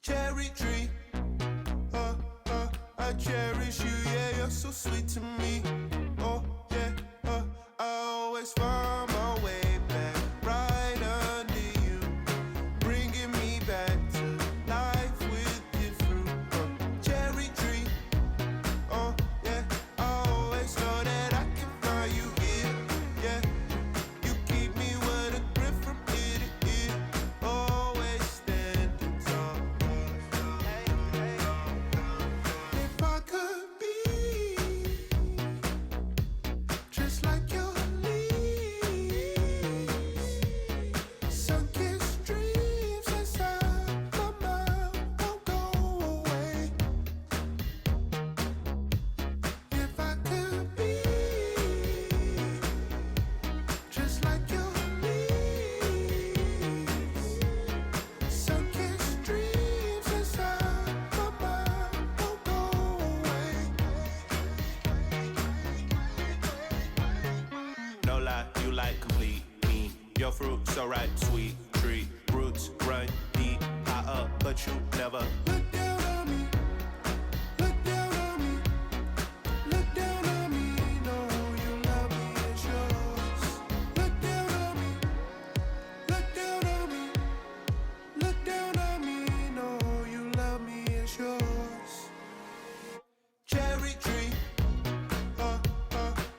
Cherry tree, I cherish you, yeah, you're so sweet to me. Oh yeah, I always find my way back right under you, bringing me back to life with your fruit. Cherry tree, oh yeah, I always know that I can find you here, yeah. You keep me with a grip from ear to ear, always standing tall. If I could be just like your leaves, sun-kissed dreams inside my mind won't go away. If I could be just like your leaves, sun-kissed dreams inside my mind won't go away. No lie, you like complete me. Your fruit so ripe, sweet tree. Roots run deep, high up, but you never look down on me. Look down on me. Look down on me. No, you love me, it's yours. Look down on me. Look down on me. Look down on me. No, you love me, it's yours. Cherry tree,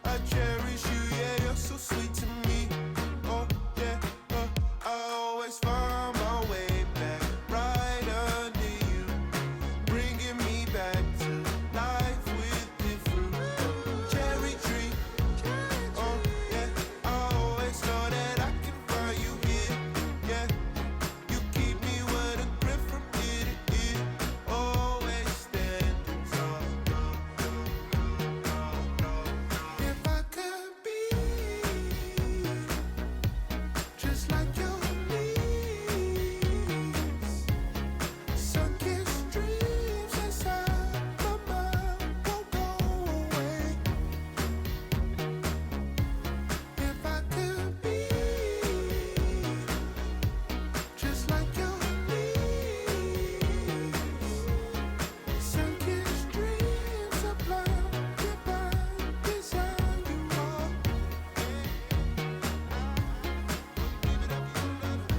I cherish you, yeah, you're so sweet to me. Oh yeah, I always find my way back right under you, bringing me back to life with your fruit. Cherry tree, oh yeah, I always know that I can find you here, yeah. You keep me with a grip from ear to ear, always standing tall. If I could be just like your leaves, sun-kissed dreams inside my mind won't go away. If I could be just like your leaves, sun-kissed dreams above divine design you are. Give it up, you love it.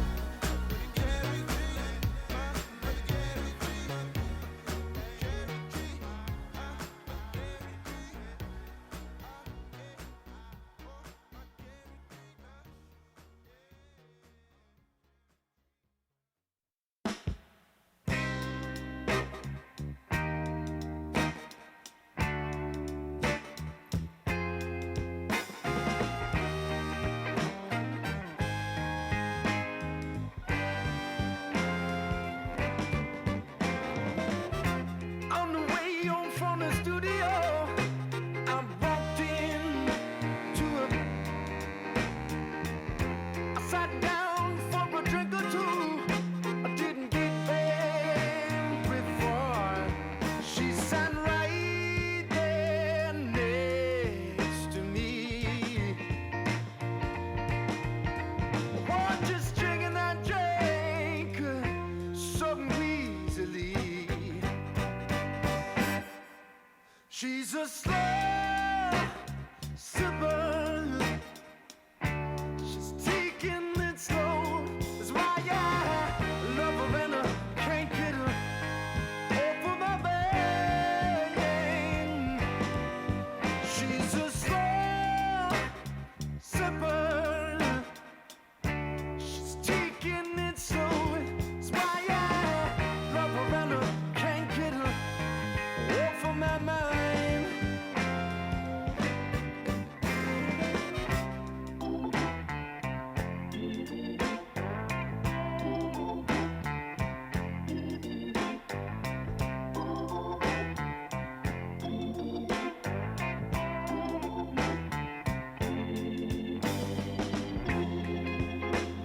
Cherry tree, cherry tree, cherry tree, On the way home from the studio, I walked in to I sat down for a drink or two. I didn't get very far. She sat right there next to me. Was just drinking that drink so easily. She's a slow sipper. She's taking it slow. That's why I love her and I can't get her off of my brain. She's a slow sipper. She's taking it slow. That's why I love her and I can't get her off of my mind.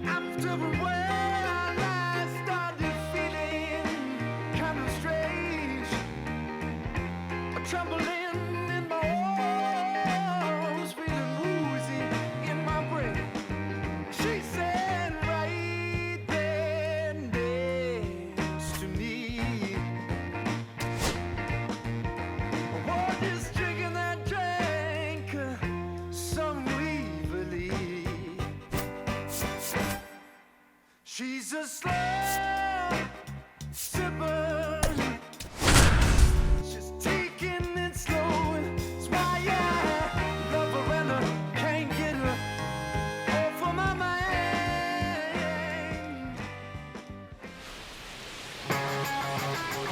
After a while, I started feeling kind of strange, a trembling in my arms, feeling woozy in my brain. She said right there next to me, He's a slow sipper, just taking it slow. That's why I love her and I can't get her off of my mind.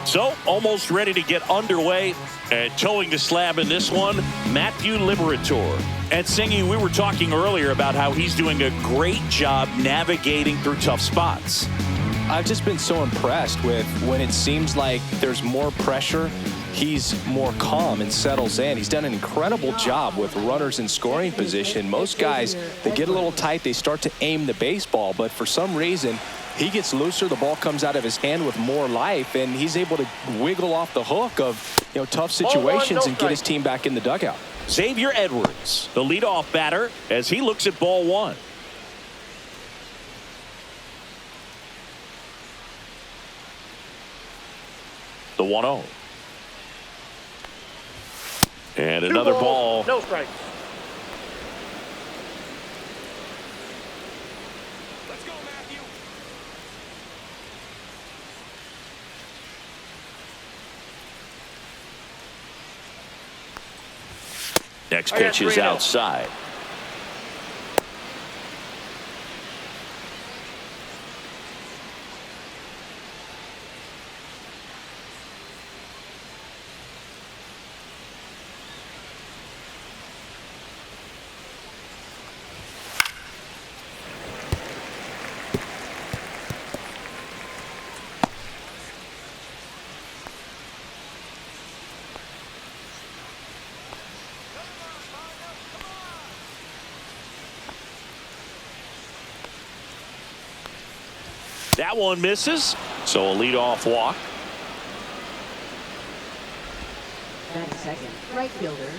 So, almost ready to get underway and towing the slab in this one, Matthew Liberatore. And Singy, we were talking earlier about how he's doing a great job navigating through tough spots. I've just been so impressed with when it seems like there's more pressure, he's more calm and settles in. He's done an incredible job with runners in scoring position. Most guys, they get a little tight, they start to aim the baseball, but for some reason, he gets looser, the ball comes out of his hand with more life, and he's able to wiggle off the hook of tough situations and get his team back in the dugout. Xavier Edwards, the leadoff batter, as he looks at ball one. The 1-0. And another ball. No strike. Let's go, Matthew. Next pitch is outside. That one misses, so a leadoff walk. Second, right fielder,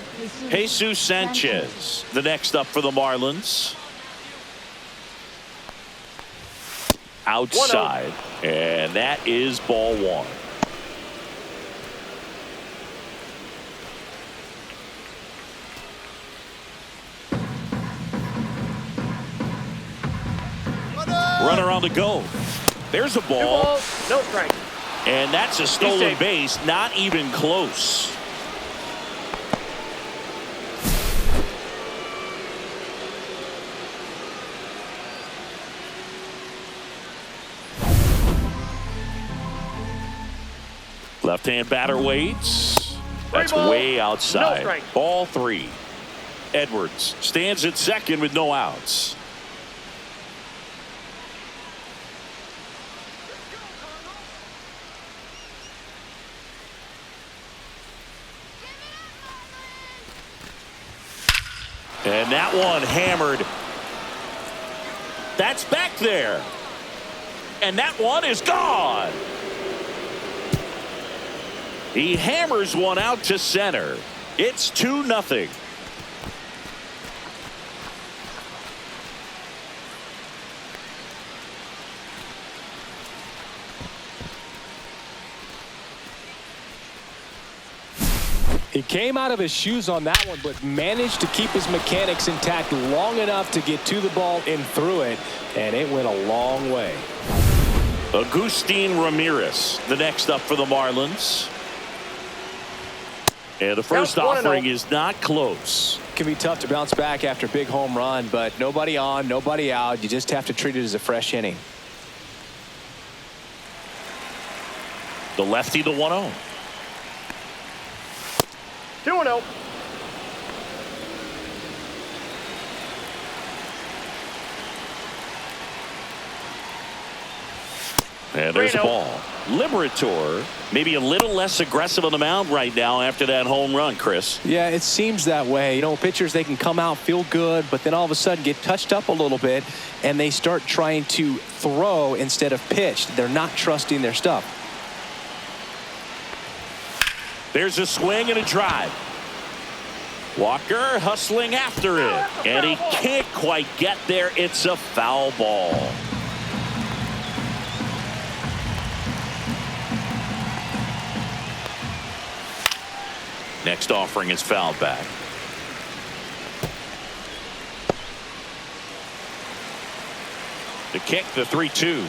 Jesus Sanchez, the next up for the Marlins. Outside, and that is ball one. Runner on the go. There's a ball. No strike. And that's a stolen base, not even close. Left-hand batter waits. That's way outside. No strike. Ball three. Edwards stands at second with no outs. And that one hammered. That's back there. And that one is gone. He hammers one out to center. It's 2-0. He came out of his shoes on that one, but managed to keep his mechanics intact long enough to get to the ball and through it, and it went a long way. Agustin Ramirez, the next up for the Marlins. And the first offering is not close. It can be tough to bounce back after a big home run, but nobody on, nobody out. You just have to treat it as a fresh inning. The lefty, the 1-0. 2-0. And there's a ball. Liberatore maybe a little less aggressive on the mound right now after that home run, Chris. Yeah, it seems that way. Pitchers, they can come out, feel good, but then all of a sudden get touched up a little bit, and they start trying to throw instead of pitch. They're not trusting their stuff. There's a swing and a drive. Walker hustling after it, and he can't quite get there. It's a foul ball. Next offering is fouled back. The kick, the 3-2.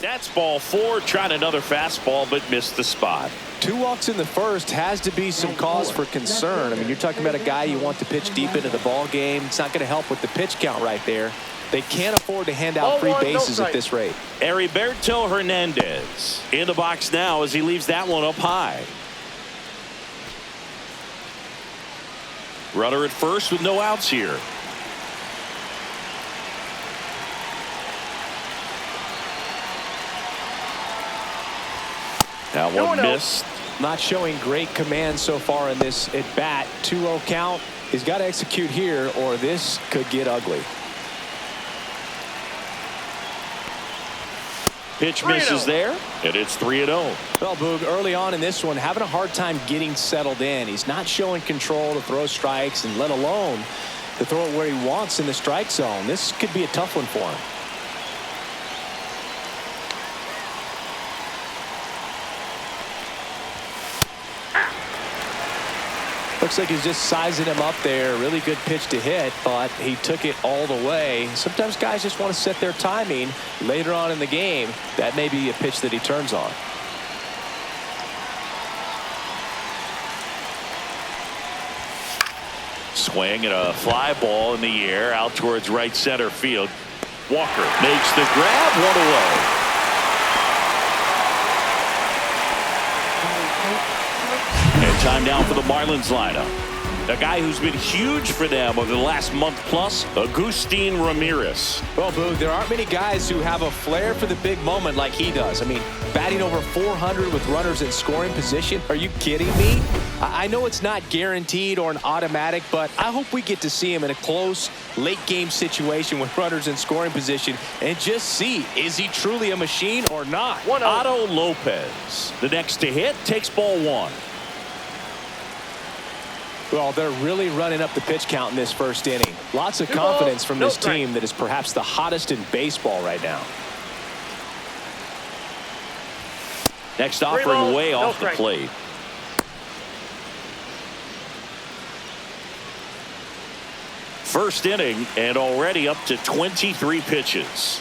That's ball 4. Tried another fastball, but missed the spot. 2 walks in the first has to be some cause for concern. I mean, you're talking about a guy you want to pitch deep into the ball game. It's not going to help with the pitch count right there. They can't afford to hand out free bases at this rate. Heriberto Hernandez in the box now as he leaves that one up high. Runner at first with no outs here. That one missed. Not showing great command so far in this at bat. 2-0 count. He's got to execute here or this could get ugly. Pitch misses there, and it's 3-0. Well, Boog, early on in this one, having a hard time getting settled in. He's not showing control to throw strikes, and let alone to throw it where he wants in the strike zone. This could be a tough one for him. Looks like he's just sizing him up there. Really good pitch to hit, but he took it all the way. Sometimes guys just want to set their timing later on in the game. That may be a pitch that he turns on. Swing and a fly ball in the air out towards right center field. Walker makes the grab, one away. And time now for the Marlins lineup. A guy who's been huge for them over the last month plus, Agustin Ramirez. Well, Boog, there aren't many guys who have a flair for the big moment like he does. I mean, batting over 400 with runners in scoring position. Are you kidding me? I know it's not guaranteed or an automatic, but I hope we get to see him in a close, late game situation with runners in scoring position and just see, is he truly a machine or not? Otto Lopez, the next to hit, takes ball 1. Well, they're really running up the pitch count in this first inning. Lots of confidence from this team that is perhaps the hottest in baseball right now. Next offering way off the plate. First inning and already up to 23 pitches.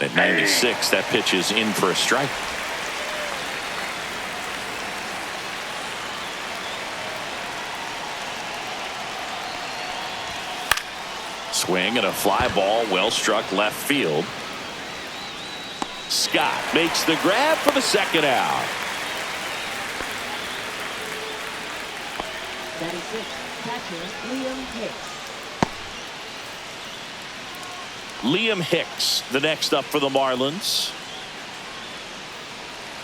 At 96, that pitch is in for a strike. Swing and a fly ball, well struck left field. Scott makes the grab for the second out. 96, catcher Liam Hicks. Liam Hicks, the next up for the Marlins.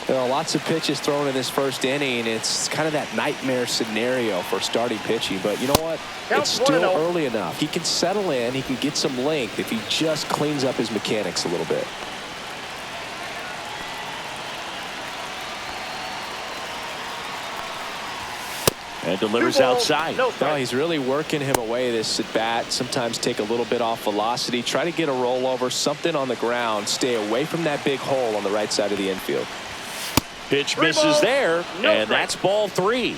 There are lots of pitches thrown in this first inning. It's kind of that nightmare scenario for starting pitching. But you know what? It's still early enough. He can settle in. He can get some length if he just cleans up his mechanics a little bit. And delivers outside. No, he's really working him away this at bat. Sometimes take a little bit off velocity. Try to get a rollover, something on the ground. Stay away from that big hole on the right side of the infield. Pitch misses there, and that's ball 3.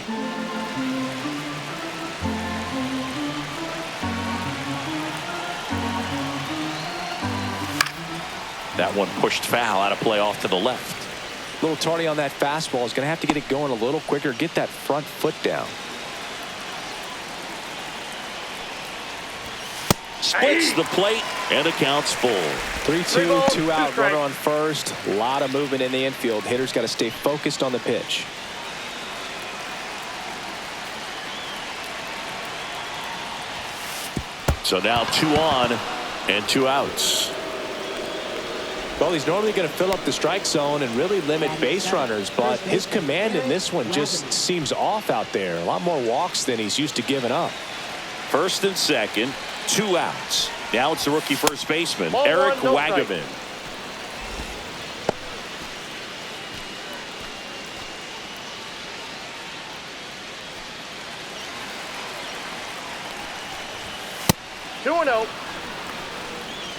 That one pushed foul out of play off to the left. A little tardy on that fastball. Is going to have to get it going a little quicker. Get that front foot down. Splits the plate, and the count's full. 3-2, 2 out, runner on first. A lot of movement in the infield. Hitter's got to stay focused on the pitch. So now 2 on and 2 outs. Well, he's normally going to fill up the strike zone and really limit base runners, but his command in this one just seems off out there. A lot more walks than he's used to giving up. First and second, 2 outs. Now it's the rookie first baseman, Eric Wagaman.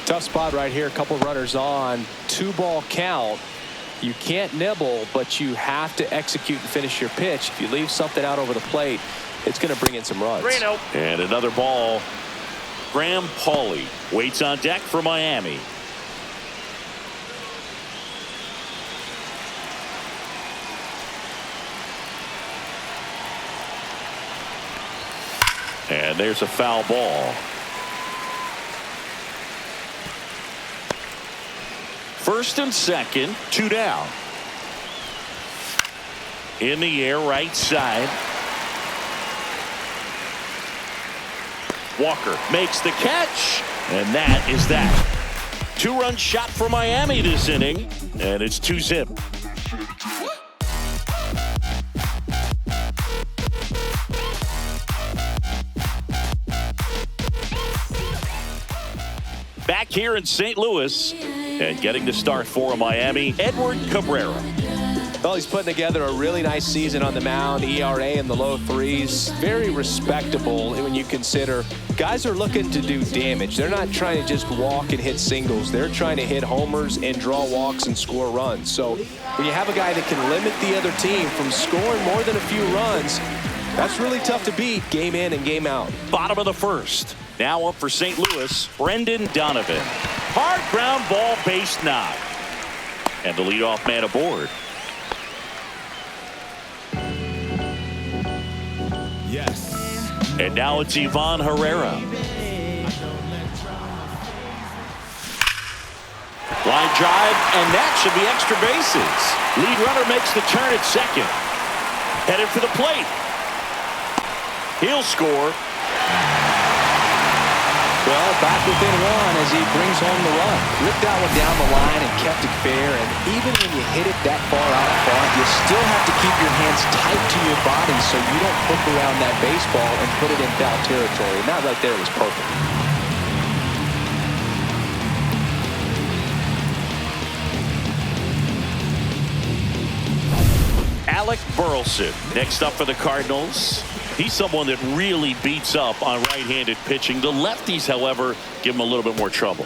Tough spot right here. A couple runners on. 2-ball count. You can't nibble, but you have to execute and finish your pitch. If you leave something out over the plate, it's going to bring in some runs. And another ball. Graham Pauley waits on deck for Miami. And there's a foul ball. First and second, 2 down. In the air, right side. Walker makes the catch, and that is that. 2-run shot for Miami this inning, and it's 2-zip. Back here in St. Louis, and getting the start for Miami, Edward Cabrera. Well, he's putting together a really nice season on the mound. ERA in the low 3s. Very respectable when you consider guys are looking to do damage. They're not trying to just walk and hit singles. They're trying to hit homers and draw walks and score runs. So when you have a guy that can limit the other team from scoring more than a few runs, that's really tough to beat game in and game out. Bottom of the first. Now up for St. Louis, Brendan Donovan. Hard ground ball, base knock. And the leadoff man aboard. Yes. And now it's Ivan Herrera. Line drive, and that should be extra bases. Lead runner makes the turn at second. Headed for the plate. He'll score. Well, back within one as he brings home the run. Ripped that one down the line and kept it fair. And even when you hit it that far out front, you still have to keep your hands tight to your body so you don't hook around that baseball and put it in foul territory. And that right there was perfect. Alec Burleson next up for the Cardinals. He's someone that really beats up on right-handed pitching. The lefties, however, give him a little bit more trouble.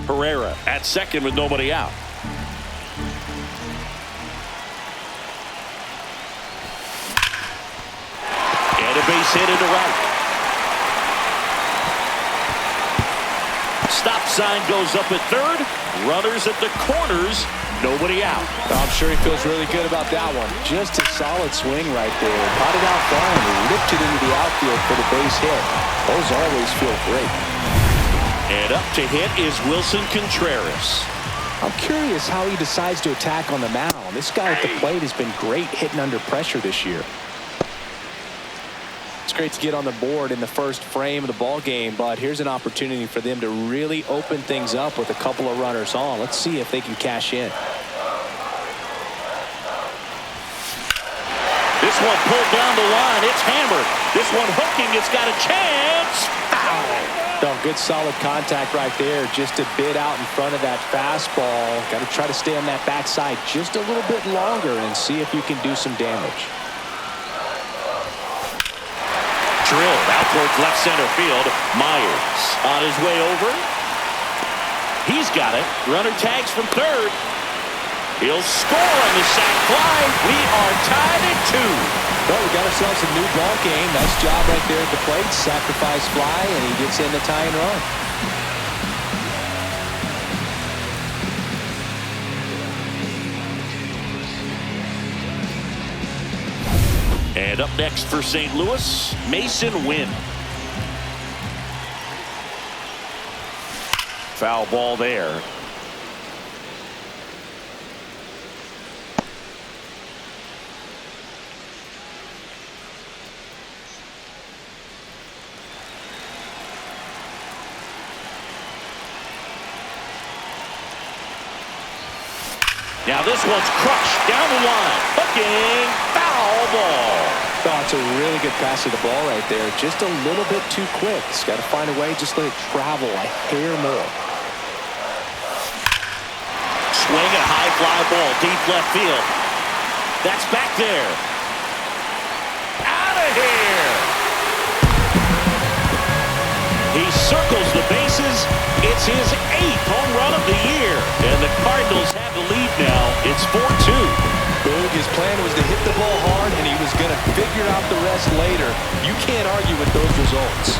Herrera at second with nobody out. And a base hit into right. Stop sign goes up at third. Runners at the corners. Nobody out. I'm sure he feels really good about that one. Just a solid swing right there. Caught it out far and ripped it into the outfield for the base hit. Those always feel great. And up to hit is Wilson Contreras. I'm curious how he decides to attack on the mound. This guy at the plate has been great hitting under pressure this year. It's great to get on the board in the first frame of the ball game, but here's an opportunity for them to really open things up with a couple of runners on. Let's see if they can cash in. This one pulled down the line. It's hammered. This one hooking. It's got a chance. Foul. Oh, good solid contact right there. Just a bit out in front of that fastball. Got to try to stay on that backside just a little bit longer and see if you can do some damage. Drilled out towards left center field. Myers on his way over. He's got it. Runner tags from third. He'll score on the sac fly. We are tied at 2. Well, we got ourselves a new ball game. Nice job right there at the plate. Sacrifice fly, and he gets in the tying run. And up next for St. Louis, Mason Wynn. Foul ball there. Now this one's crushed down the line. Hooking, foul ball. Oh, it's a really good pass of the ball right there. Just a little bit too quick. He's got to find a way. Just let it travel a hair more. Swing and a high fly ball, deep left field. That's back there. Out of here. He circles the bases. It's his 8th home run of the year. And the Cardinals have the lead now. It's 4-2. Boog, his plan was to hit the ball hard, and he was going to figure out the rest later. You can't argue with those results.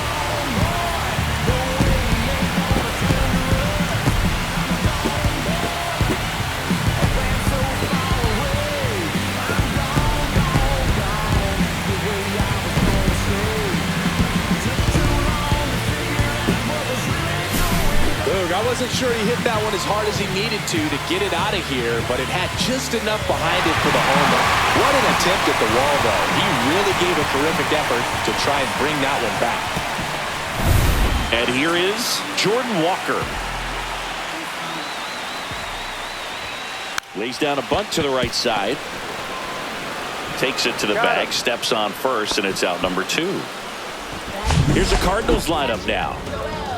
wasn't sure he hit that one as hard as he needed to get it out of here, but it had just enough behind it for the homer. What an attempt at the wall, though. He really gave a terrific effort to try and bring that one back. And here is Jordan Walker. Lays down a bunt to the right side. Takes it to the bag, steps on first, and it's out number 2. Here's the Cardinals lineup now.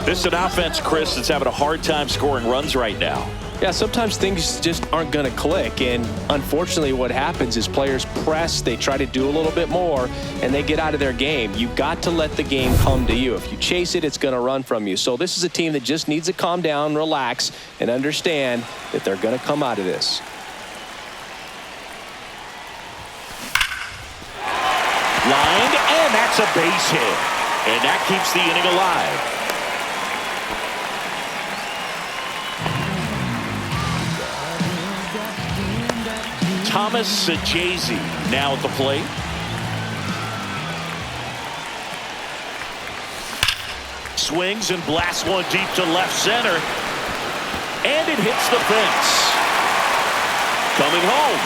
This is an offense, Chris, that's having a hard time scoring runs right now. Yeah, sometimes things just aren't going to click, and unfortunately what happens is players press, they try to do a little bit more, and they get out of their game. You've got to let the game come to you. If you chase it, it's going to run from you. So this is a team that just needs to calm down, relax, and understand that they're going to come out of this. Lined, and that's a base hit. And that keeps the inning alive. Thomas Sajazi now at the plate. Swings and blasts one deep to left center. And it hits the fence. Coming home.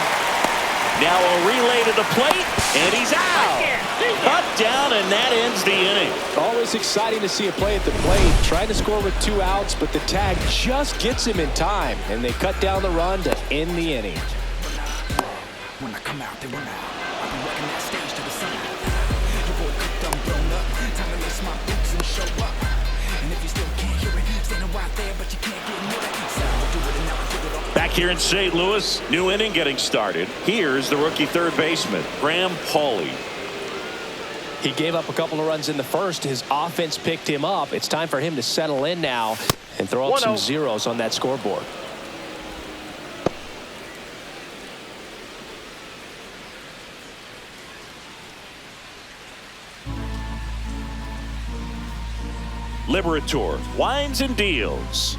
Now a relay to the plate, and he's out. Cut down, and that ends the inning. Always exciting to see a play at the plate. Trying to score with 2 outs, but the tag just gets him in time, and they cut down the run to end the inning. When I come out, they run out. I'll be working that stage to the side. Your boy cooked, I'm blown up. Time to lace my boots and show up. And if you still can't hear it, standing right there, but you can't get near it. So I'll do it and I'll do it all. Back here in St. Louis, new inning getting started. Here's the rookie third baseman, Graham Pauley. He gave up a couple of runs in the first. His offense picked him up. It's time for him to settle in now and throw up some zeros on that scoreboard. Liberatore winds and deals.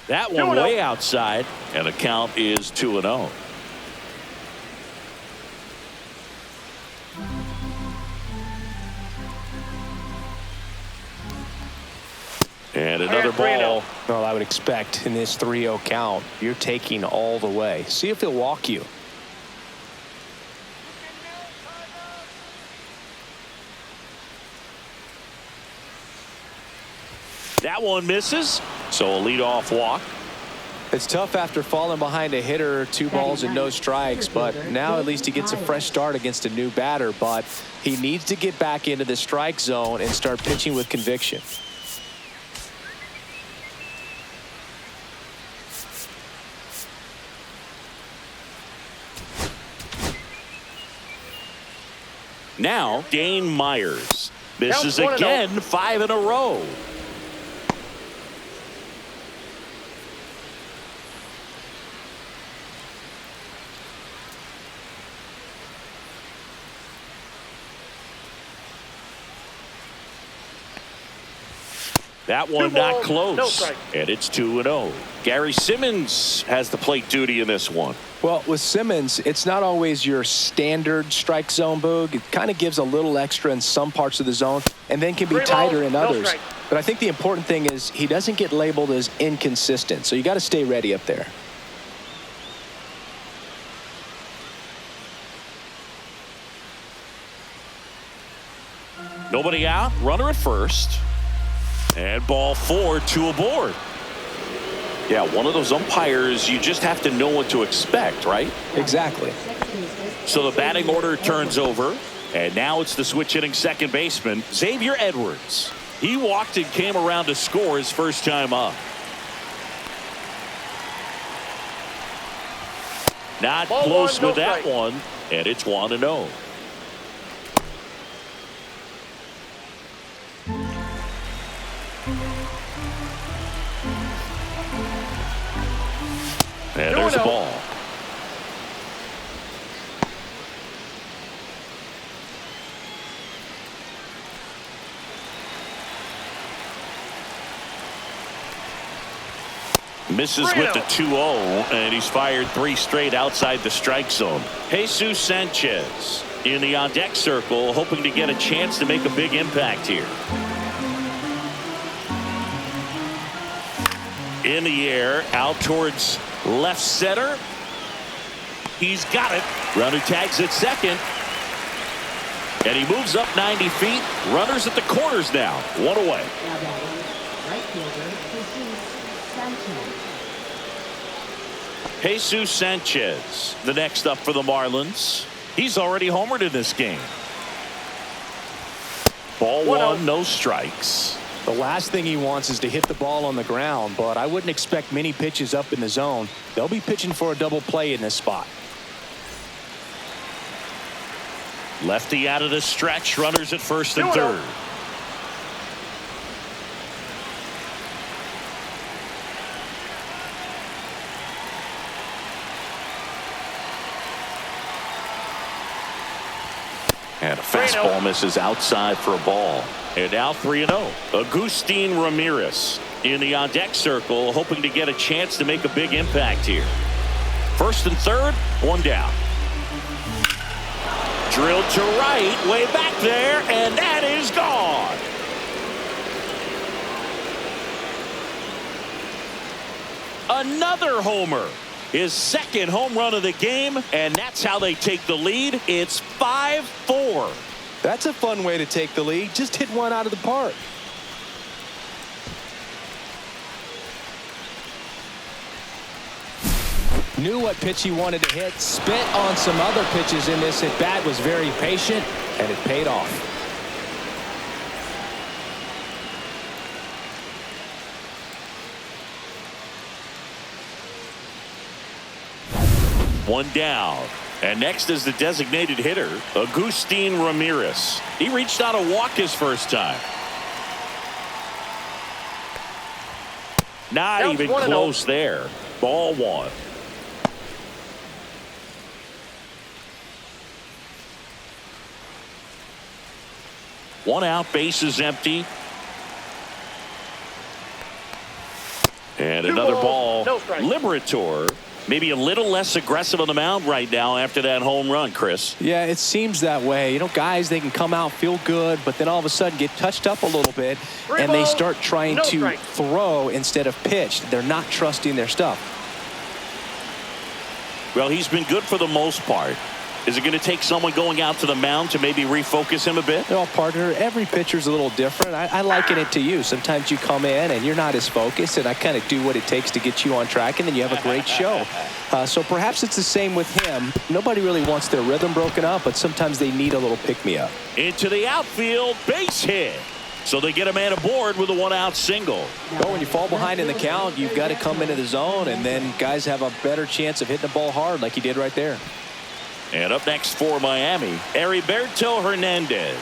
That one way outside, and the count is 2-0. And another ball. Well, I would expect in this 3-0 count, you're taking all the way. See if he'll walk you. That one misses, so a leadoff walk. It's tough after falling behind a hitter, 2 balls and no strikes, but now at least he gets a fresh start against a new batter, but he needs to get back into the strike zone and start pitching with conviction. Now, Dane Myers. Misses again, 5 in a row. That one not close, and it's 2-0. Gary Simmons has the plate duty in this one. Well, with Simmons, it's not always your standard strike zone, Boog. It kind of gives a little extra in some parts of the zone and then can be tighter in others. But I think the important thing is he doesn't get labeled as inconsistent, so you got to stay ready up there. Nobody out, runner at first. And ball 4, 2 aboard. Yeah, one of those umpires, you just have to know what to expect, right? Exactly. So the batting order turns over, and now it's the switch hitting second baseman, Xavier Edwards. He walked and came around to score his first time up. Not close with that one, and it's 1-0. And there's a ball. Misses with the 2-0, and he's fired 3 straight outside the strike zone. Jesus Sanchez in the on-deck circle, hoping to get a chance to make a big impact here. In the air, out towards left center. He's got it. Runner tags at second. And he moves up 90 feet. Runners at the corners now. One away. Now batting, right fielder, Jesus Jesus Sanchez. Sanchez, the next up for the Marlins. He's already homered in this game. Ball one, no strikes. The last thing he wants is to hit the ball on the ground, but I wouldn't expect many pitches up in the zone. They'll be pitching for a double play in this spot. Lefty out of the stretch. Runners at first and third. And a fastball misses outside for a ball. And now 3-0. Agustin Ramirez in the on-deck circle, hoping to get a chance to make a big impact here. First and third, one down. Drilled to right, way back there, and that is gone. Another homer. His second home run of the game, and that's how they take the lead. It's 5-4. That's a fun way to take the lead. Just hit one out of the park. Knew what pitch he wanted to hit. Spit on some other pitches in this at bat. Was very patient, and it paid off. One down. And next is the designated hitter, Agustin Ramirez. He reached out a walk his first time. Not even close there. Ball one. One out, bases empty. And another ball. Liberatore. Maybe a little less aggressive on the mound right now after that home run, Chris. Yeah, it seems that way. You know, guys, they can come out, feel good, but then all of a sudden get touched up a little bit, and they start trying to throw instead of pitch. They're not trusting their stuff. Well, he's been good for the most part. Is it going to take someone going out to the mound to maybe refocus him a bit? Well, partner, every pitcher's a little different. I liken it to you. Sometimes you come in and you're not as focused, and I kind of do what it takes to get you on track, and then you have a great show. So perhaps it's the same with him. Nobody really wants their rhythm broken up, but sometimes they need a little pick-me-up. Into the outfield, base hit. So they get a man aboard with a one-out single. Well, when you fall behind in the count, you've got to come into the zone, and then guys have a better chance of hitting the ball hard like he did right there. And up next for Miami, Heriberto Hernandez.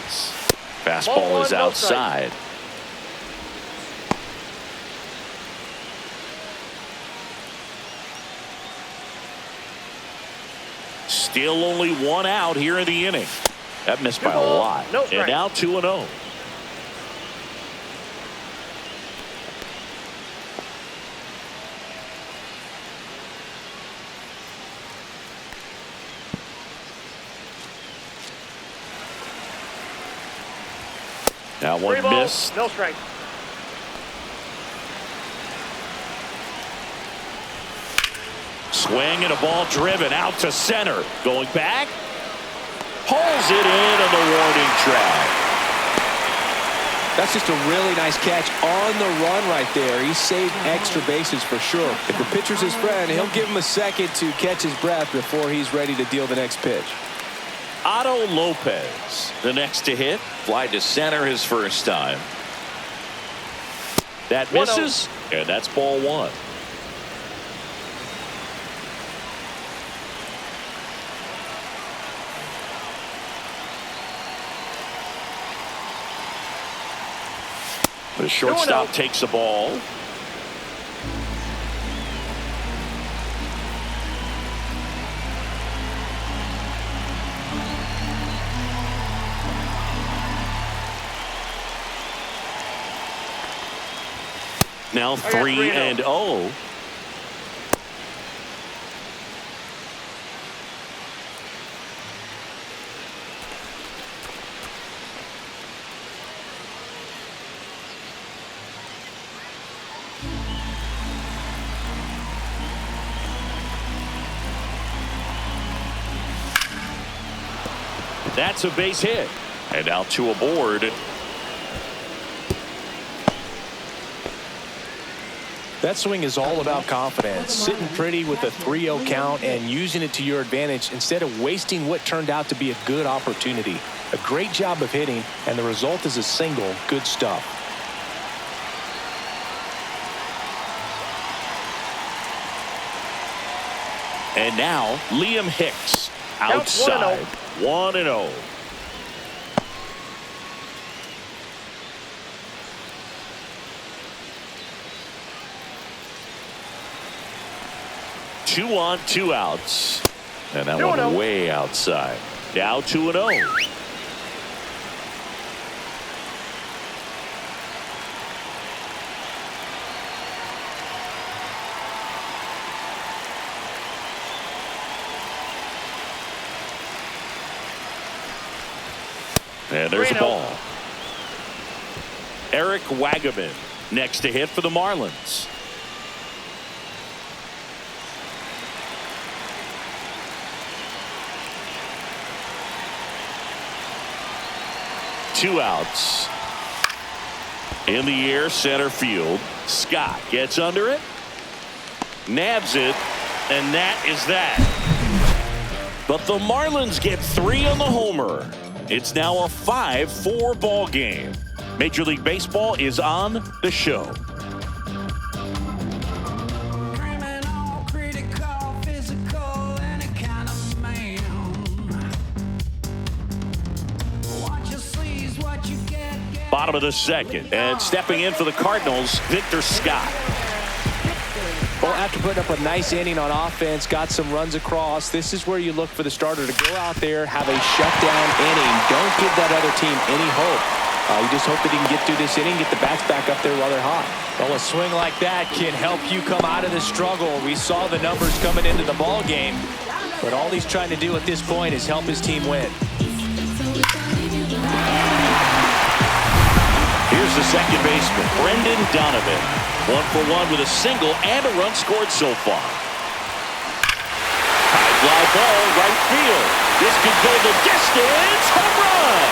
Fastball is outside. Still only one out here in the inning. That missed by a lot. And now 2-0. Now one missed. No strike. Swing and a ball driven out to center. Going back. Pulls it in on the warning track. That's just a really nice catch on the run right there. He saved extra bases for sure. If the pitcher's his friend, he'll give him a second to catch his breath before he's ready to deal the next pitch. Otto Lopez, the next to hit. Fly to center his first time. That misses, and that's ball one. The shortstop takes the ball. Now 3-0. That's a base hit. And now 2 aboard. That swing is all about confidence. Sitting pretty with a 3-0 count and using it to your advantage instead of wasting what turned out to be a good opportunity. A great job of hitting, and the result is a single. Good stuff. And now Liam Hicks outside. 1-0. 2 on, 2 outs. And that one way outside. Now 2-0. And there's a ball. Eric Wagaman next to hit for the Marlins. Two outs. In the air, center field. Scott gets under it. Nabs it. And that is that. But the Marlins get 3 on the homer. It's now a 5-4 ball game. Major League Baseball is on the show. Criminal, critical, physical, any kind of man. What you see is what you get. Bottom of the second. And stepping in for the Cardinals, Victor Scott. Well, after putting up a nice inning on offense, got some runs across, this is where you look for the starter to go out there, have a shutdown inning. Don't give that other team any hope. You just hope that he can get through this inning, get the bats back up there while they're hot. Well, a swing like that can help you come out of the struggle. We saw the numbers coming into the ball game, but all he's trying to do at this point is help his team win. Here's the second baseman, Brendan Donovan. 1 for 1 with a single and a run scored so far. High fly ball, right field. This could go the distance. Home run!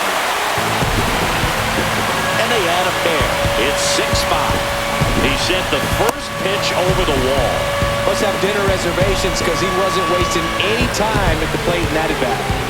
And they add a pair. It's 6-5. He sent the first pitch over the wall. Must have dinner reservations because he wasn't wasting any time at the plate in that at-bat.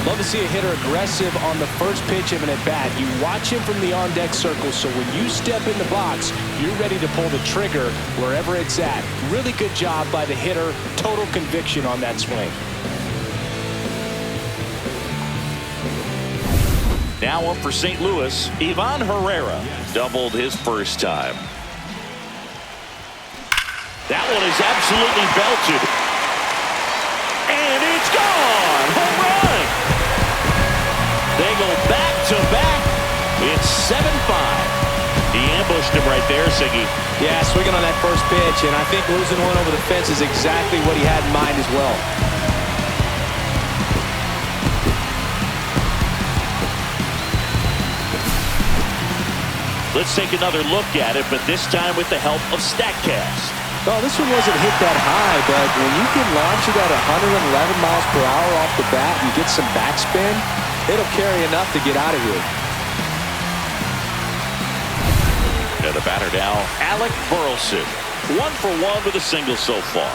Love to see a hitter aggressive on the first pitch of an at-bat. You watch him from the on-deck circle, so when you step in the box, you're ready to pull the trigger wherever it's at. Really good job by the hitter. Total conviction on that swing. Now up for St. Louis, Ivan Herrera doubled his first time. That one is absolutely belted. And it's gone! Home run! They go back-to-back. It's 7-5. He ambushed him right there, Siggy. Yeah, swinging on that first pitch, and I think losing one over the fence is exactly what he had in mind as well. Let's take another look at it, but this time with the help of StatCast. Well, this one wasn't hit that high, but when you can launch it at 111 miles per hour off the bat and get some backspin, it'll carry enough to get out of here. And the batter now, Alec Burleson. 1 for 1 with a single so far.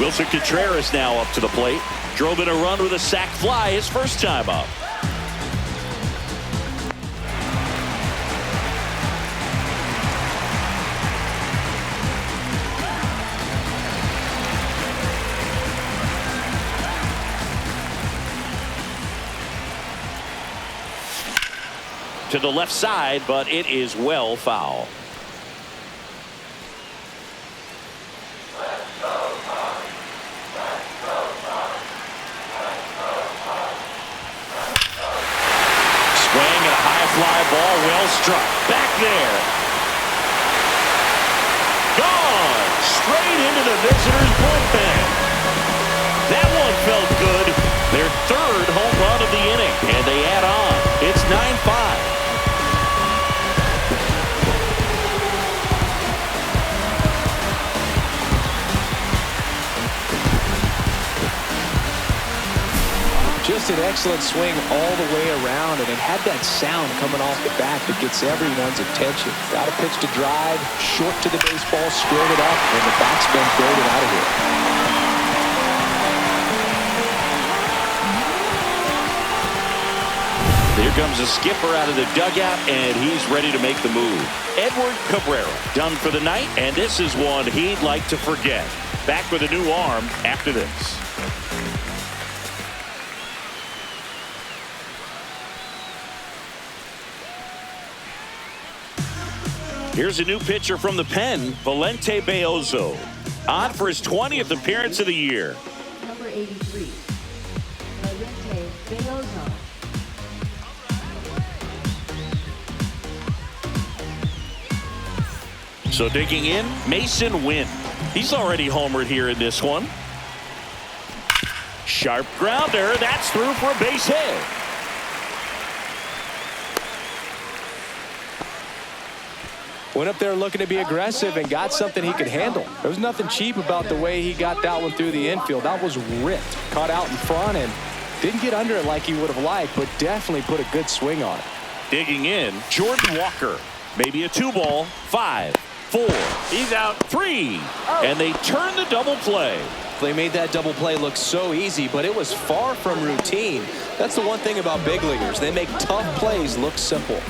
Wilson Contreras now up to the plate. Drove in a run with a sac fly his first time up. To the left side, but it is well foul. well struck. Back there. Gone. Straight into the visitors' bullpen. That one felt good. Their third home run of the inning. And they add on. It's 9-5. Just an excellent swing all the way around, and it had that sound coming off the bat that gets everyone's attention. Got a pitch to drive, short to the baseball, squared it up, and the backspin drove it out of here. Here comes a skipper out of the dugout, and he's ready to make the move. Edward Cabrera done for the night, and this is one he'd like to forget. Back with a new arm after this. Here's a new pitcher from the pen, Valente Beozo, on for his 20th appearance of the year. Number 83, Valente Beozo. So digging in, Mason Wynn. He's already homered here in this one. Sharp grounder, that's through for a base hit. Went up there looking to be aggressive and got something he could handle. There was nothing cheap about the way he got that one through the infield. That was ripped. Caught out in front and didn't get under it like he would have liked, but definitely put a good swing on it. Digging in, Jordan Walker. Maybe a 2-ball, 5, 4. He's out, 3. And they turn the double play. They made that double play look so easy, but it was far from routine. That's the one thing about big leaguers. They make tough plays look simple.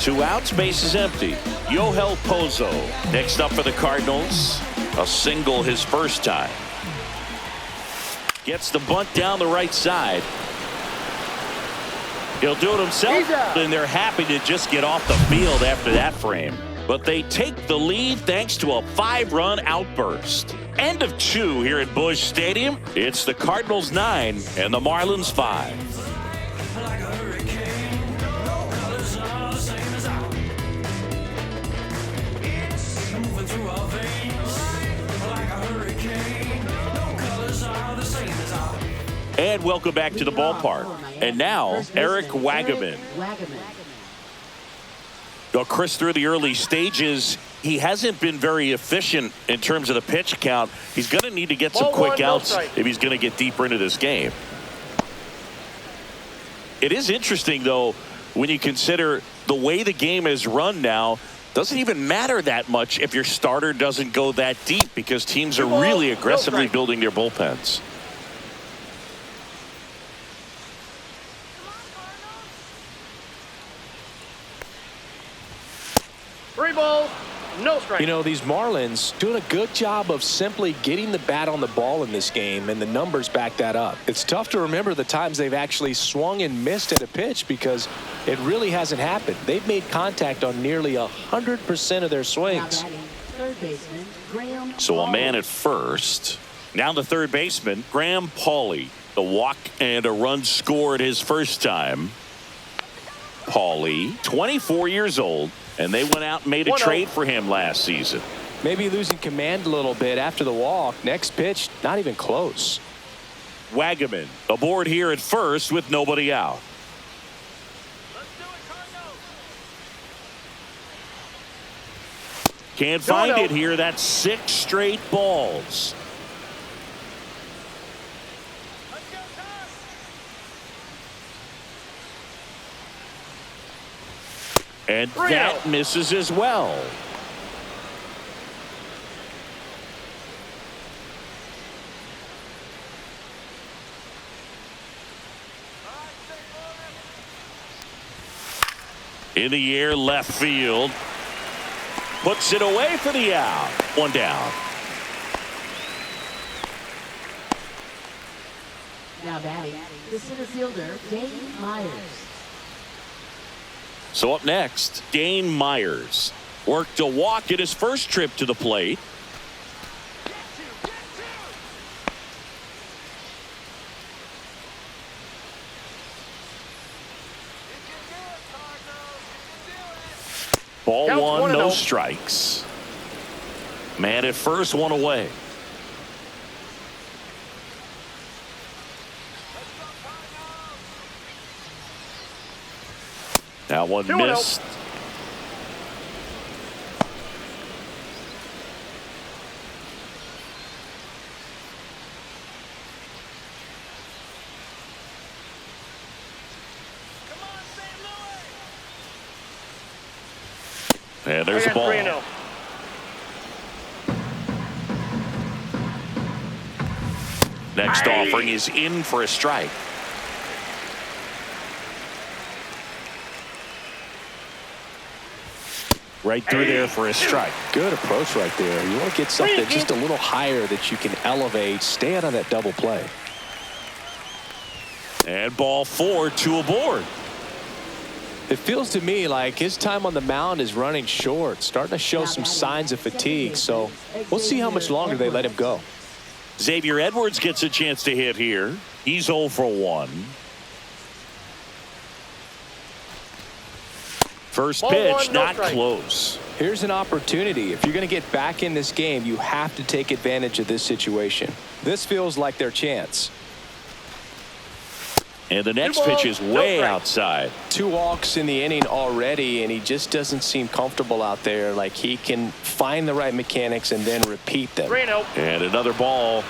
2 outs, base is empty. Yoel Pozo next up for the Cardinals. A single his first time. Gets the bunt down the right side. He'll do it himself, and they're happy to just get off the field after that frame. But they take the lead thanks to a 5-run outburst. End of 2 here at Busch Stadium. It's the Cardinals 9 and the Marlins 5. And welcome back to the ballpark. And now, Eric Wagaman. Well, Chris, through the early stages, he hasn't been very efficient in terms of the pitch count. He's going to need to get some quick outs if he's going to get deeper into this game. It is interesting, though, when you consider the way the game is run now. Doesn't even matter that much if your starter doesn't go that deep because teams are really aggressively building their bullpens. No strike. You know, these Marlins doing a good job of simply getting the bat on the ball in this game, and the numbers back that up. It's tough to remember the times they've actually swung and missed at a pitch because it really hasn't happened. They've made contact on nearly 100% of their swings. So a man at first. Now the third baseman, Graham Pauley. The walk and a run scored his first time. Pauley, 24 years old. And they went out and made a trade for him last season. Maybe losing command a little bit after the walk. Next pitch, not even close. Wagaman aboard here at first with nobody out. Can't find it here. That's 6 straight balls. And that misses as well. In the air, left field. Puts it away for the out. 1 down. Now batting, the center fielder, Dane Myers. So up next, Dane Myers worked a walk at his first trip to the plate. Ball Count 1, no 1-0. strikes. Man at first, one away. That one 2-0. missed. And there's I a got ball. 3-0. Next offering is in for a strike. Right through there for a strike. Good approach right there. You want to get something just a little higher that you can elevate. Stay out of that double play. And ball 4, 2 aboard. It feels to me like his time on the mound is running short, starting to show some signs of fatigue. So we'll see how much longer they let him go. Xavier Edwards gets a chance to hit here. He's 0 for 1. First Ball pitch, 1, no not strike. close. Here's an opportunity. If you're going to get back in this game, you have to take advantage of this situation. This feels like their chance. And the next 2 pitch balls, is no way strike. outside. 2 walks in the inning already, and he just doesn't seem comfortable out there. Like he can find the right mechanics and then repeat them. 3-0. And another ball.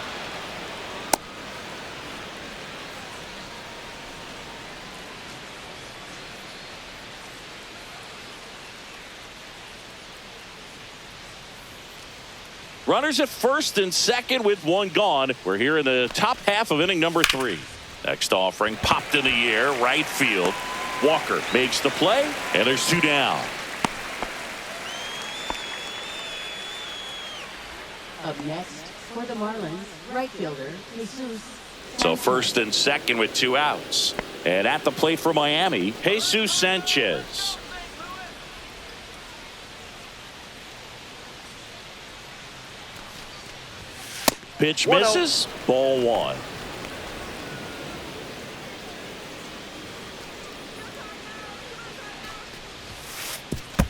Runners at first and second with 1 gone. We're here in the top half of inning number 3. Next offering popped in the air, right field. Walker makes the play, and there's 2 down. Up next for the Marlins, right fielder, Jesus. So first and second with 2 outs. And at the plate for Miami, Jesus Sanchez. Pitch 1-0. misses. Ball 1.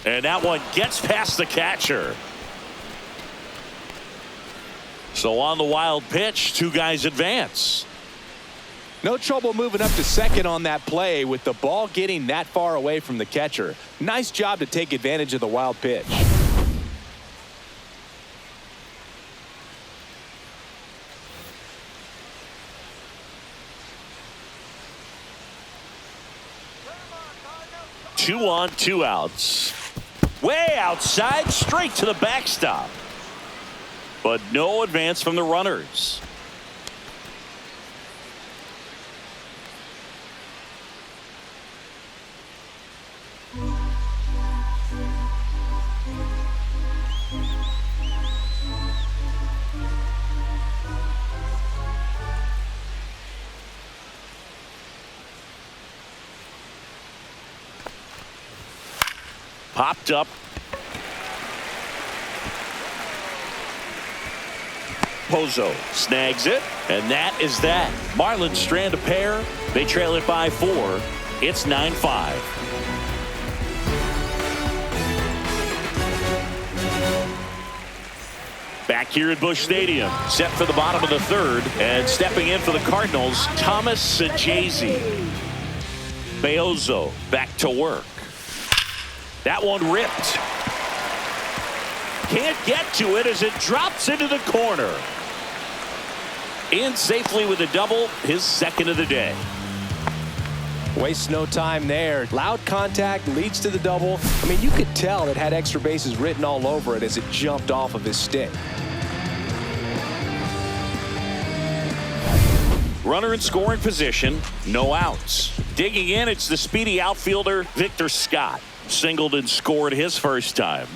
And that one gets past the catcher. So on the wild pitch, 2 guys advance. No trouble moving up to second on that play with the ball getting that far away from the catcher. Nice job to take advantage of the wild pitch. Two on, 2 outs. Way outside, straight to the backstop. But no advance from the runners. Popped up. Pozo snags it, and that is that. Marlins strand a pair. They trail it by 4. It's 9-5. Back here at Busch Stadium, set for the bottom of the 3rd, and stepping in for the Cardinals, Thomas Sajazi. Beozo back to work. That one ripped. Can't get to it as it drops into the corner. In safely with a double, his 2nd of the day. Wastes no time there. Loud contact leads to the double. I mean, you could tell it had extra bases written all over it as it jumped off of his stick. Runner in scoring position, no outs. Digging in, it's the speedy outfielder Victor Scott. Singled and scored his first time.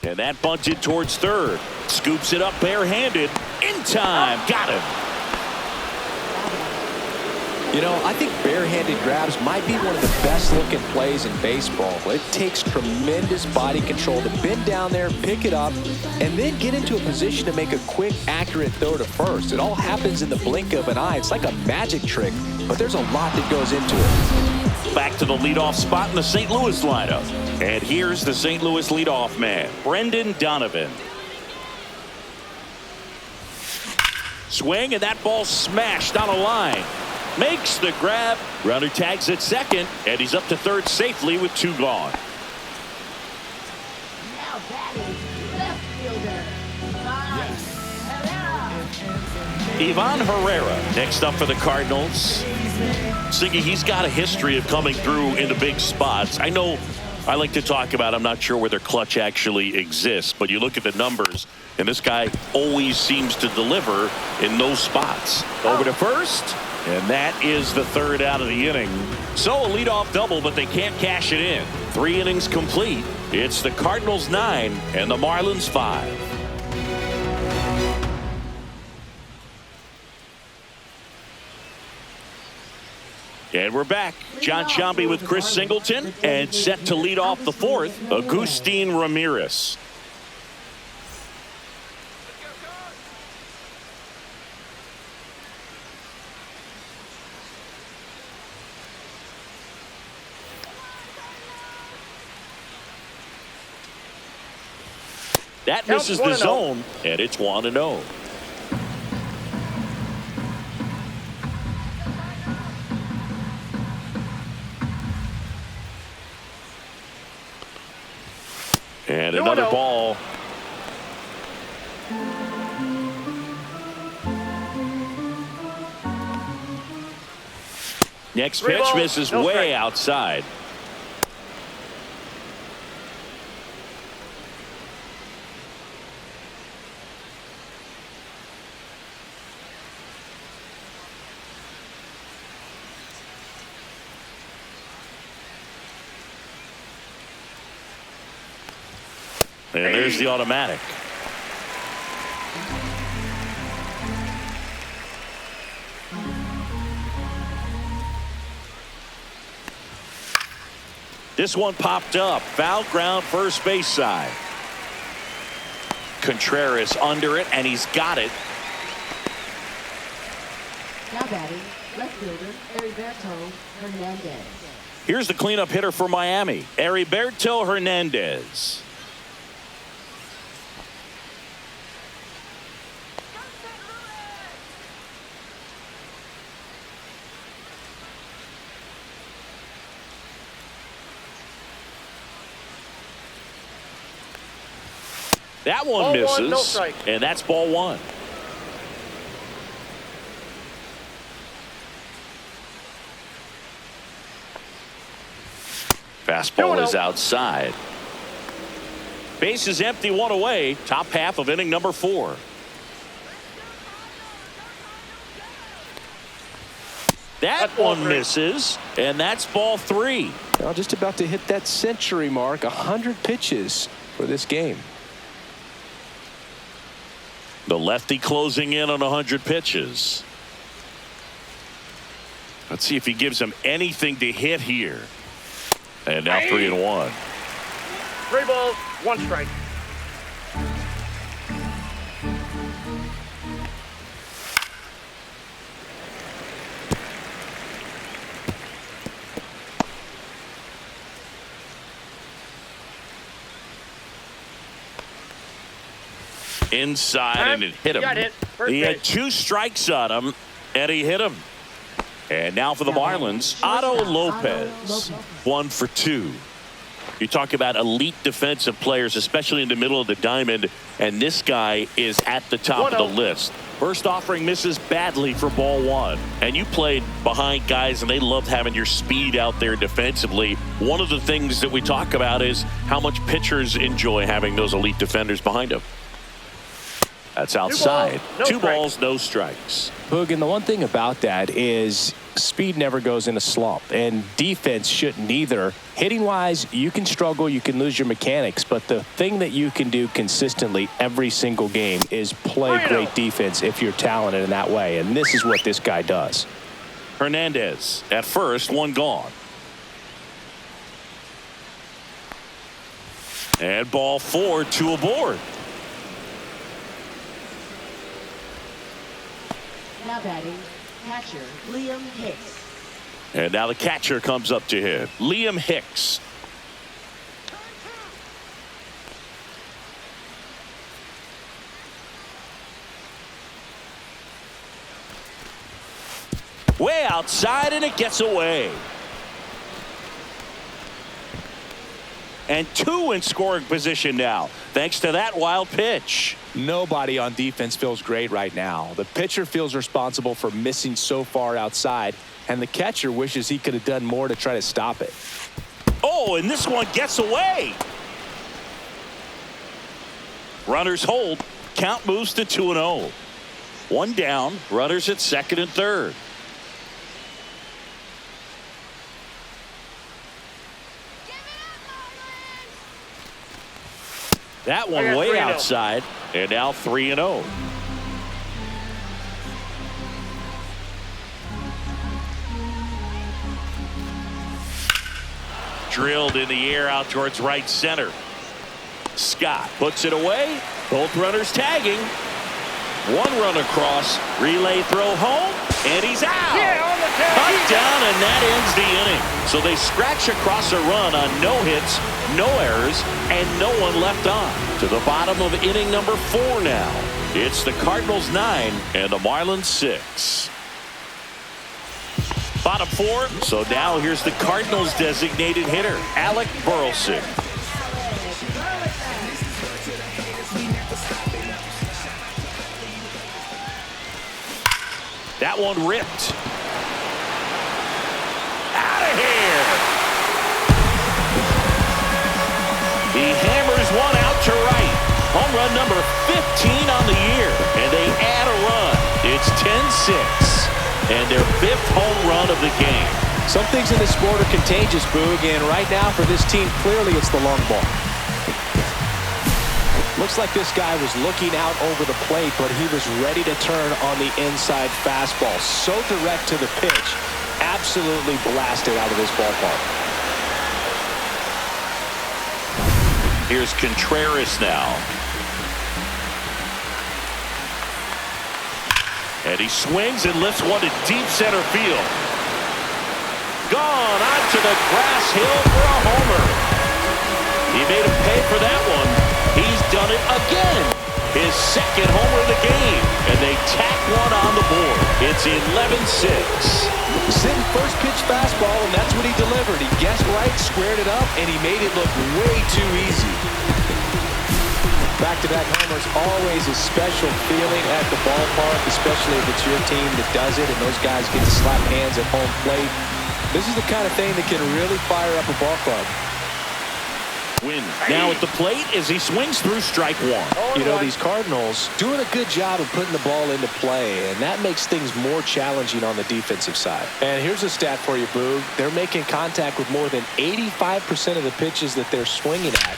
And that bunted towards 3rd. Scoops it up barehanded. In time. Got him. You know, I think barehanded grabs might be one of the best looking plays in baseball. It takes tremendous body control to bend down there, pick it up, and then get into a position to make a quick, accurate throw to first. It all happens in the blink of an eye. It's like a magic trick, but there's a lot that goes into it. back to the leadoff spot in the St. Louis lineup. And here's the St. Louis leadoff man, Brendan Donovan. Swing, and that ball smashed on a line. Makes the grab. Runner tags at second, and he's up to third safely with 2 gone. Now batting, left fielder, Ivan Herrera next up for the Cardinals. Siggy, he's got a history of coming through into big spots. I know I like to talk about, I'm not sure whether clutch actually exists, but you look at the numbers, and this guy always seems to deliver in those spots. Over to first, and that is the 3rd out of the inning. So a leadoff double, but they can't cash it in. 3 innings complete. It's the Cardinals 9 and the Marlins 5. And we're back. John Sciambi with Chris Singleton, and set to lead off the 4th, Agustin Ramirez. That misses the zone, and it's 1-0. And another ball. Next pitch misses way outside. And there's the automatic. This one popped up. Foul ground, first base side. Contreras under it, and he's got it. now batting, left fielder, Heriberto Hernandez. Here's the cleanup hitter for Miami, Heriberto Hernandez. That one misses, no strike. And that's ball one. Fastball is outside. Base is empty, one away. Top half of inning number 4. That one misses, and that's ball 3. Well, just about to hit that century mark. 100 pitches for this game. The lefty closing in on 100 pitches. Let's see if he gives him anything to hit here. And now 3-1. 3 balls, 1 strike. Inside, and it hit him. He had 2 strikes on him, and he hit him. And now for the Marlins, Otto Lopez, 1 for 2. You talk about elite defensive players, especially in the middle of the diamond, and this guy is at the top of the list. First offering misses badly for ball 1. And you played behind guys, and they loved having your speed out there defensively. One of the things that we talk about is how much pitchers enjoy having those elite defenders behind them. That's outside. 2 balls, no strikes. Boog, and the one thing about that is speed never goes in a slump, and defense shouldn't either. Hitting-wise, you can struggle, you can lose your mechanics, but the thing that you can do consistently every single game is play great defense if you're talented in that way, and this is what this guy does. Hernandez at first, 1 gone. And ball 4, 2 aboard. Now batting, catcher Liam Hicks. And now the catcher comes up to him, Liam Hicks. Way outside, and it gets away. And 2 in scoring position now, thanks to that wild pitch. Nobody on defense feels great right now. The pitcher feels responsible for missing so far outside, and the catcher wishes he could have done more to try to stop it. Oh, and this one gets away. Runners hold. Count moves to 2-0. 1 down. Runners at second and third. That one way outside, and now 3-0. Drilled in the air out towards right center. Scott puts it away. Both runners tagging. 1 run across. Relay throw home, and he's out. Yeah, on the tag. Touchdown, and that ends the inning. So they scratch across a run on no hits, no errors, and no one left on. To the bottom of inning number 4 now. It's the Cardinals 9 and the Marlins 6. Bottom 4. So now here's the Cardinals designated hitter, Alec Burleson. That one ripped. Out of here. He hammers one out to right. Home run number 15 on the year. And they add a run. It's 10-6. And their 5th home run of the game. Some things in this sport are contagious, Boog, and right now for this team, clearly it's the long ball. Looks like this guy was looking out over the plate, but he was ready to turn on the inside fastball. So direct to the pitch. Absolutely blasted out of this ballpark. Here's Contreras now. And he swings and lifts one to deep center field. Gone onto the grass hill for a homer. He made him pay for that one. He's done it again. His 2nd homer of the game. And they tack one on the board. It's 11-6. Sitting first pitch fastball, and that's what he delivered. He guessed right, squared it up, and he made it look way too easy. Back-to-back homers, always a special feeling at the ballpark, especially if it's your team that does it, and those guys get to slap hands at home plate. This is the kind of thing that can really fire up a ball club. Win now at the plate as he swings through strike 1. You know, these Cardinals doing a good job of putting the ball into play, and that makes things more challenging on the defensive side. And here's a stat for you, Boog. They're making contact with more than 85% of the pitches that they're swinging at.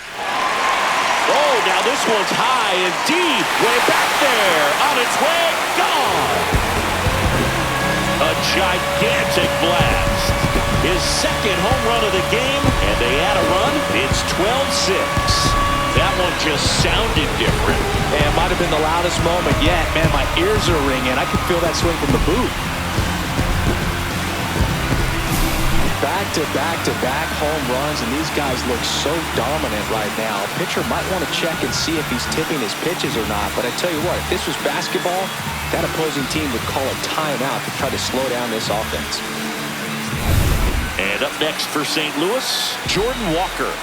Oh, now this one's high and deep. Way back there. On its way. Gone. A gigantic blast. His 2nd home run of the game, and they add a run. It's 12-6. That one just sounded different. And it might have been the loudest moment yet. Man, my ears are ringing. I can feel that swing from the booth. Back-to-back-to-back home runs, and these guys look so dominant right now. Pitcher might want to check and see if he's tipping his pitches or not. But I tell you what, if this was basketball, that opposing team would call a timeout to try to slow down this offense. And up next for St. Louis, Jordan Walker.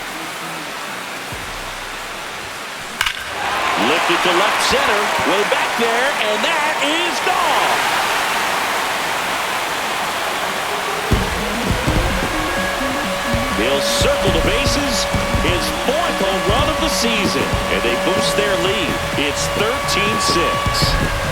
Lifted to left center, way back there, and that is gone. They'll circle the bases, his 4th home run of the season, and they boost their lead. It's 13-6.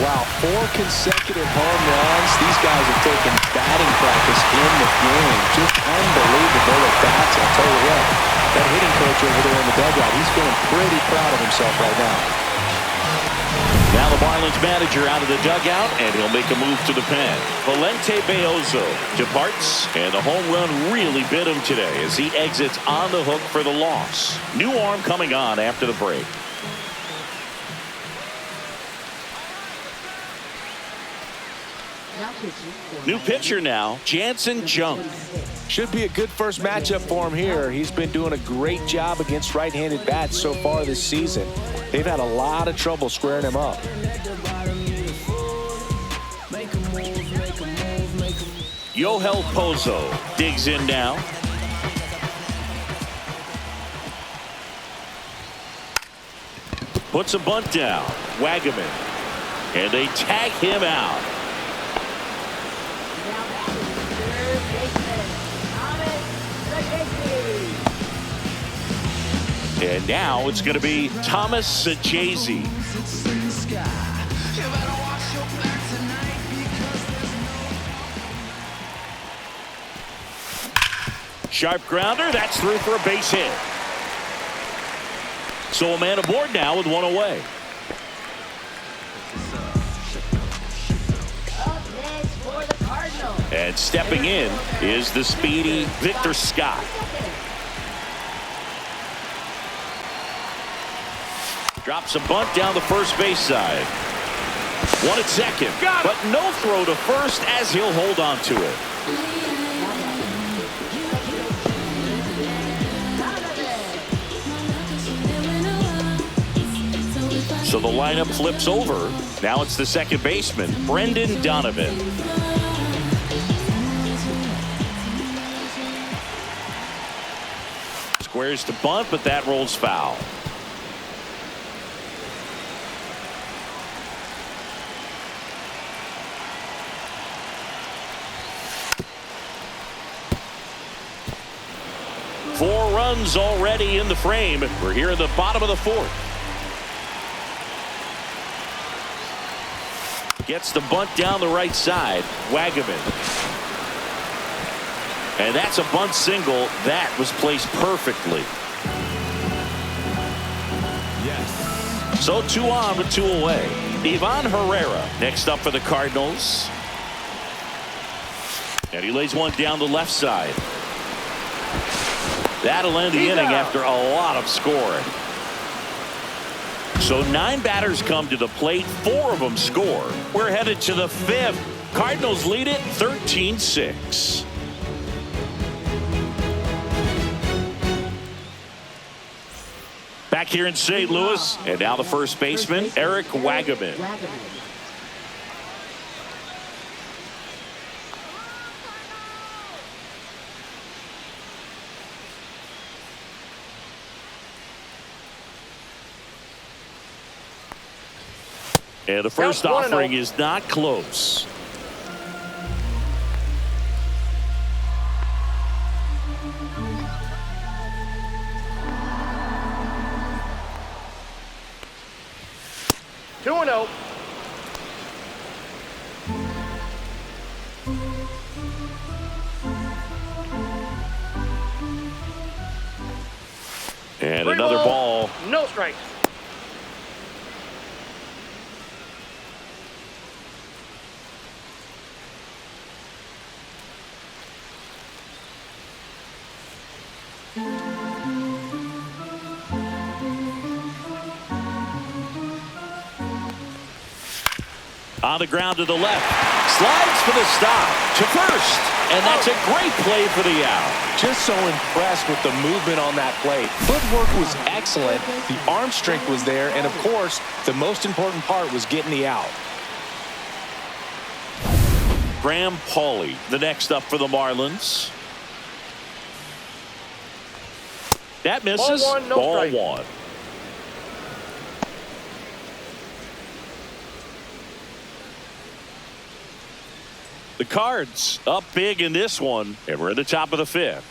Wow, 4 consecutive home runs. These guys have taken batting practice in the game. Just unbelievable at bats. I'll tell you what, that hitting coach over there in the dugout, he's feeling pretty proud of himself right now. Now the Marlins manager out of the dugout, and he'll make a move to the pen. Valente Beozo departs, and the home run really bit him today as he exits on the hook for the loss. New arm coming on after the break. New pitcher now, Jansen Junk. Should be a good first matchup for him here. He's been doing a great job against right-handed bats so far this season. They've had a lot of trouble squaring him up. Yohel Pozo digs in now. Puts a bunt down. Wagaman. And they tag him out. And now it's going to be Thomas Sajazi. Sharp grounder. That's through for a base hit. So a man aboard now with one away. Up next for the Cardinals. And stepping in is the speedy Victor Scott. Drops a bunt down the first base side. One at second, but no throw to first as he'll hold on to it. So the lineup flips over. Now it's the second baseman, Brendan Donovan. Squares to bunt, but that rolls foul. Four runs already in the frame. We're here in the bottom of the fourth. Gets the bunt down the right side. Wagaman. And that's a bunt single. That was placed perfectly. Yes. So 2 on with 2 away. Ivan Herrera next up for the Cardinals. And he lays one down the left side. That'll end the inning after a lot of scoring. So 9 batters come to the plate. 4 of them score. We're headed to the 5th. Cardinals lead it 13-6. Back here in St. Louis, and now the first baseman, Eric Wagaman. And the first offering is not close. Two and 0. And another ball. No strikes. On the ground to the left. Slides for the stop to first. And that's a great play for the out. Just so impressed with the movement on that play. Footwork was excellent. The arm strength was there. And, of course, the most important part was getting the out. Graham Pauley, the next up for the Marlins. That misses. Ball one, no Ball strike. one. The Cards up big in this one, and we're at the top of the 5th.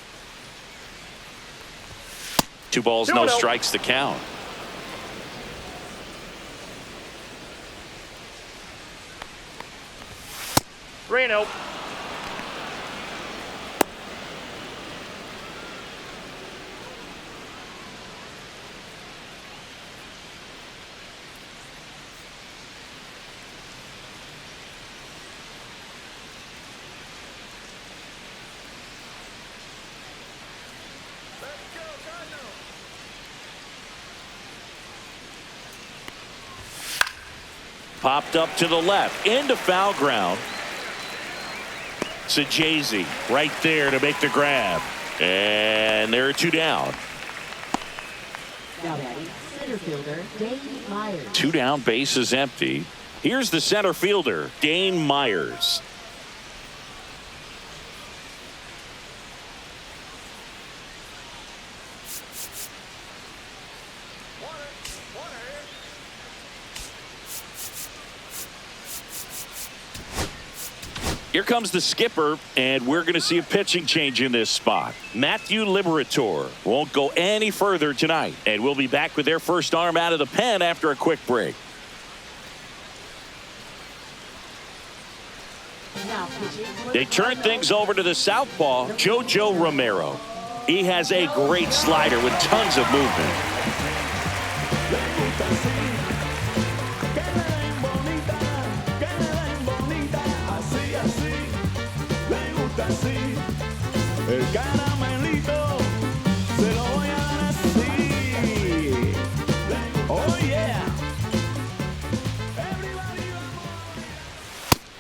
2 balls, no strikes to count. Reno. Popped up to the left into foul ground. Sajazi right there to make the grab. And there are 2 down. Now batting, center fielder Dane Myers. 2 down, base is empty. Here's the center fielder, Dane Myers. Here comes the skipper, and we're going to see a pitching change in this spot. Matthew Liberatore won't go any further tonight, and we'll be back with their first arm out of the pen after a quick break. They turn things over to the southpaw, JoJo Romero. He has a great slider with tons of movement.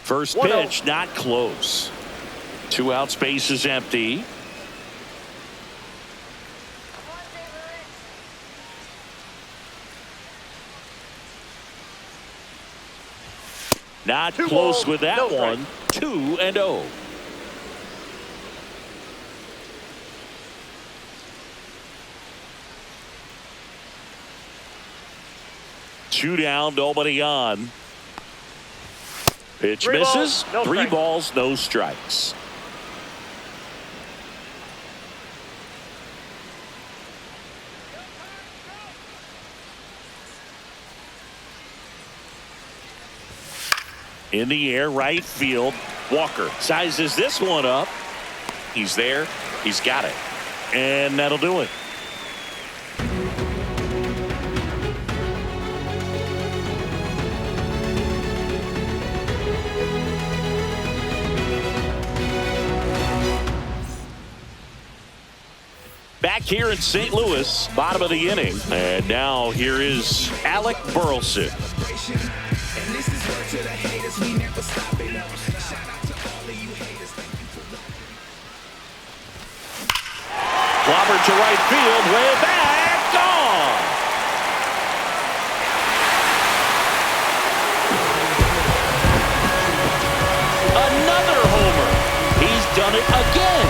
First pitch, not close. 2 outs, base is empty. Not close with that one. 2-0. Two down, nobody on. Pitch misses. 3 balls, no strikes. In the air, right field. Walker sizes this one up. He's there. He's got it. And that'll do it. Back here in St. Louis, bottom of the inning. And now here is Alec Burleson. Clobbered to right field, way back, gone. Another homer. He's done it again.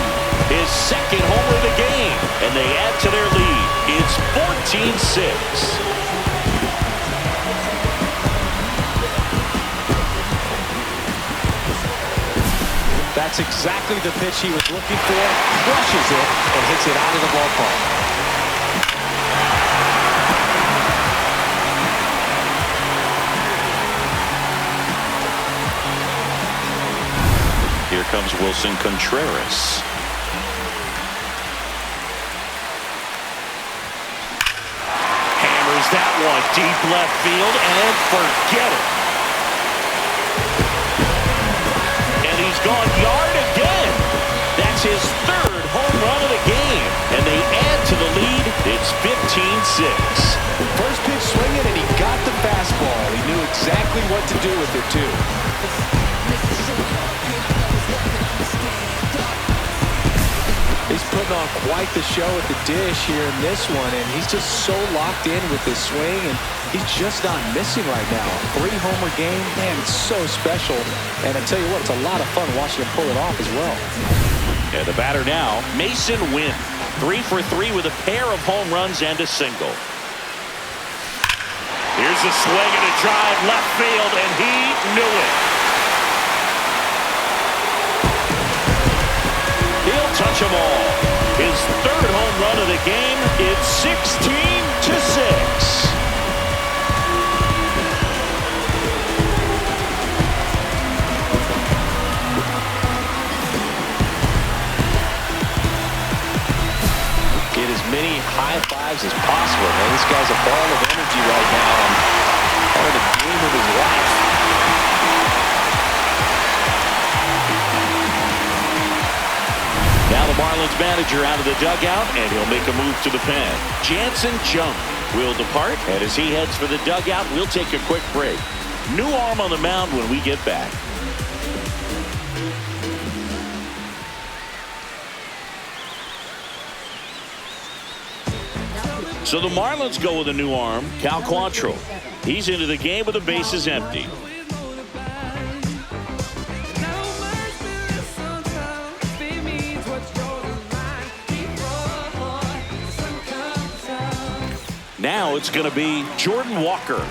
His second homer of the game, and they add to their lead. It's 14-6. That's exactly the pitch he was looking for. Crushes it and hits it out of the ballpark. Here comes Wilson Contreras. Hammers that one deep left field and forget it. And he's gone yard again. That's his 3rd home run of the game. And they add to the lead. It's 15-6. First pitch swinging, and he got the fastball. He knew exactly what to do with it, too. He's putting on quite the show at the dish here in this one, and he's just so locked in with this swing, and he's just not missing right now. 3-homer game, man, it's so special. And I tell you what, it's a lot of fun watching him pull it off as well. And the batter now, Mason Wynn. 3 for 3 with a pair of home runs and a single. Here's a swing and a drive left field, and he knew it. He'll touch them all. His 3rd home run of the game. It's 16-6. Get as many high fives as possible. Man, this guy's a ball of energy right now, and having the game of his life. Now the Marlins manager out of the dugout, and he'll make a move to the pen. Jansen Junk will depart, and as he heads for the dugout, we'll take a quick break. New arm on the mound when we get back. So the Marlins go with a new arm, Cal Quantrill. He's into the game with the bases empty. Now it's going to be Jordan Walker.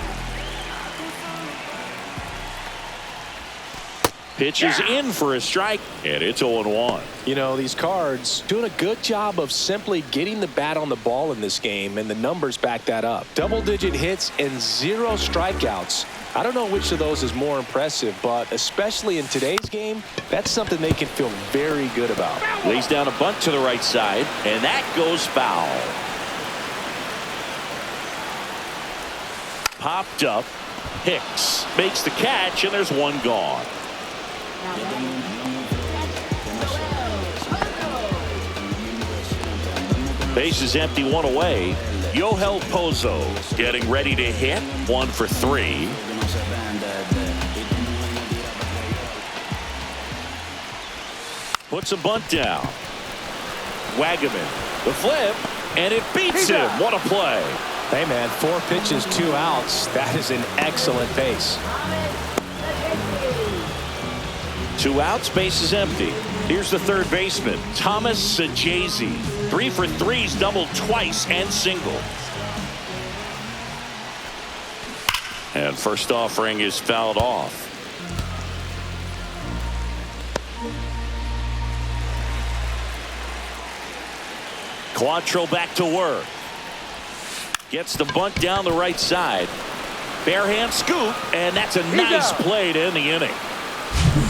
Pitches in for a strike, and it's 0-1. You know, these Cards doing a good job of simply getting the bat on the ball in this game, and the numbers back that up. Double-digit hits and 0 strikeouts. I don't know which of those is more impressive, but especially in today's game, that's something they can feel very good about. Lays down a bunt to the right side, and that goes foul. Popped up. Hicks makes the catch, and there's one gone. Bases empty, one away. Yohel Pozo getting ready to hit. 1 for 3. Puts a bunt down. Wagaman, the flip, and it beats him. What a play. Hey, man, 4 pitches, 2 outs. That is an excellent pace. 2 outs, bases empty. Here's the third baseman, Thomas Sajazi. 3 for 3's doubled twice and single. And first offering is fouled off. Quantrill back to work. Gets the bunt down the right side. Barehand scoop, and that's a nice play to end the inning.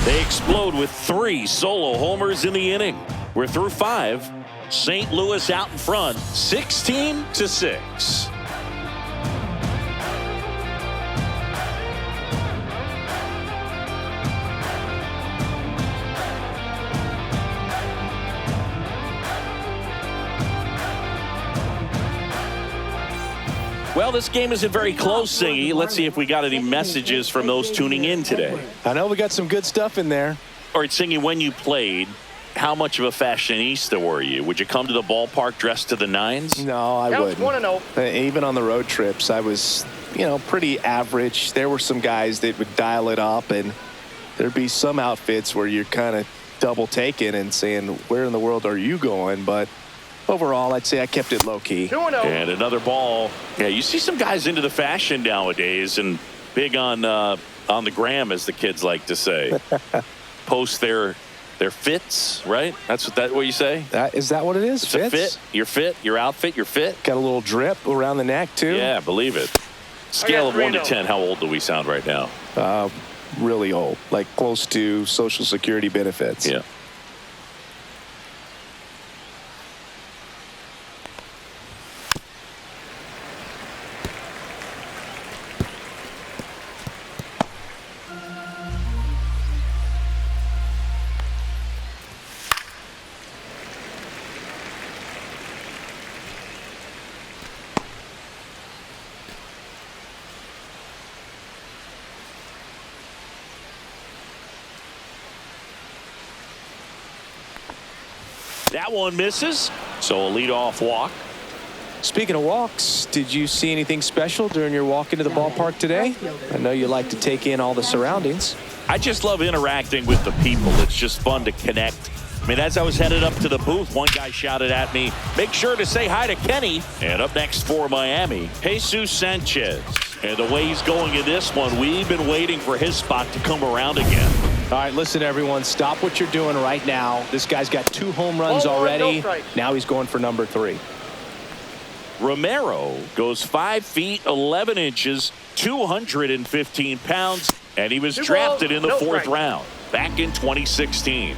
They explode with 3 solo homers in the inning. We're through 5. St. Louis out in front, 16-6. Well, this game isn't very close, Singy. Let's see if we got any messages from those tuning in today. I know we got some good stuff in there. All right, Singy, when you played, how much of a fashionista were you? Would you come to the ballpark dressed to the nines? No, I wouldn't. 1-0. Even on the road trips, I was, pretty average. There were some guys that would dial it up, and there'd be some outfits where you're kind of double taking and saying, where in the world are you going? But overall, I'd say I kept it low key. 2-0. And another ball. Yeah, you see some guys into the fashion nowadays and big on the gram, as the kids like to say. Post their fits, right? That's what you say? Is that what it is? It's fits? a fit. Your fit, your outfit, your fit. Got a little drip around the neck, too? Yeah, believe it. Scale of 1 to 3-0. 10, how old do we sound right now? Really old, like close to Social Security benefits. Yeah. That one misses, so a leadoff walk. Speaking of walks, did you see anything special during your walk into the ballpark today? I know you like to take in all the surroundings. I just love interacting with the people. It's just fun to connect. I mean, as I was headed up to the booth, one guy shouted at me, make sure to say hi to Kenny. And up next for Miami, Jesus Sanchez. And the way he's going in this one, we've been waiting for his spot to come around again. All right, listen, everyone, stop what you're doing right now. This guy's got 2 home runs already. Now he's going for number 3. Romero goes 5 feet 11 inches, 215 pounds, and he was drafted in the 4th round back in 2016.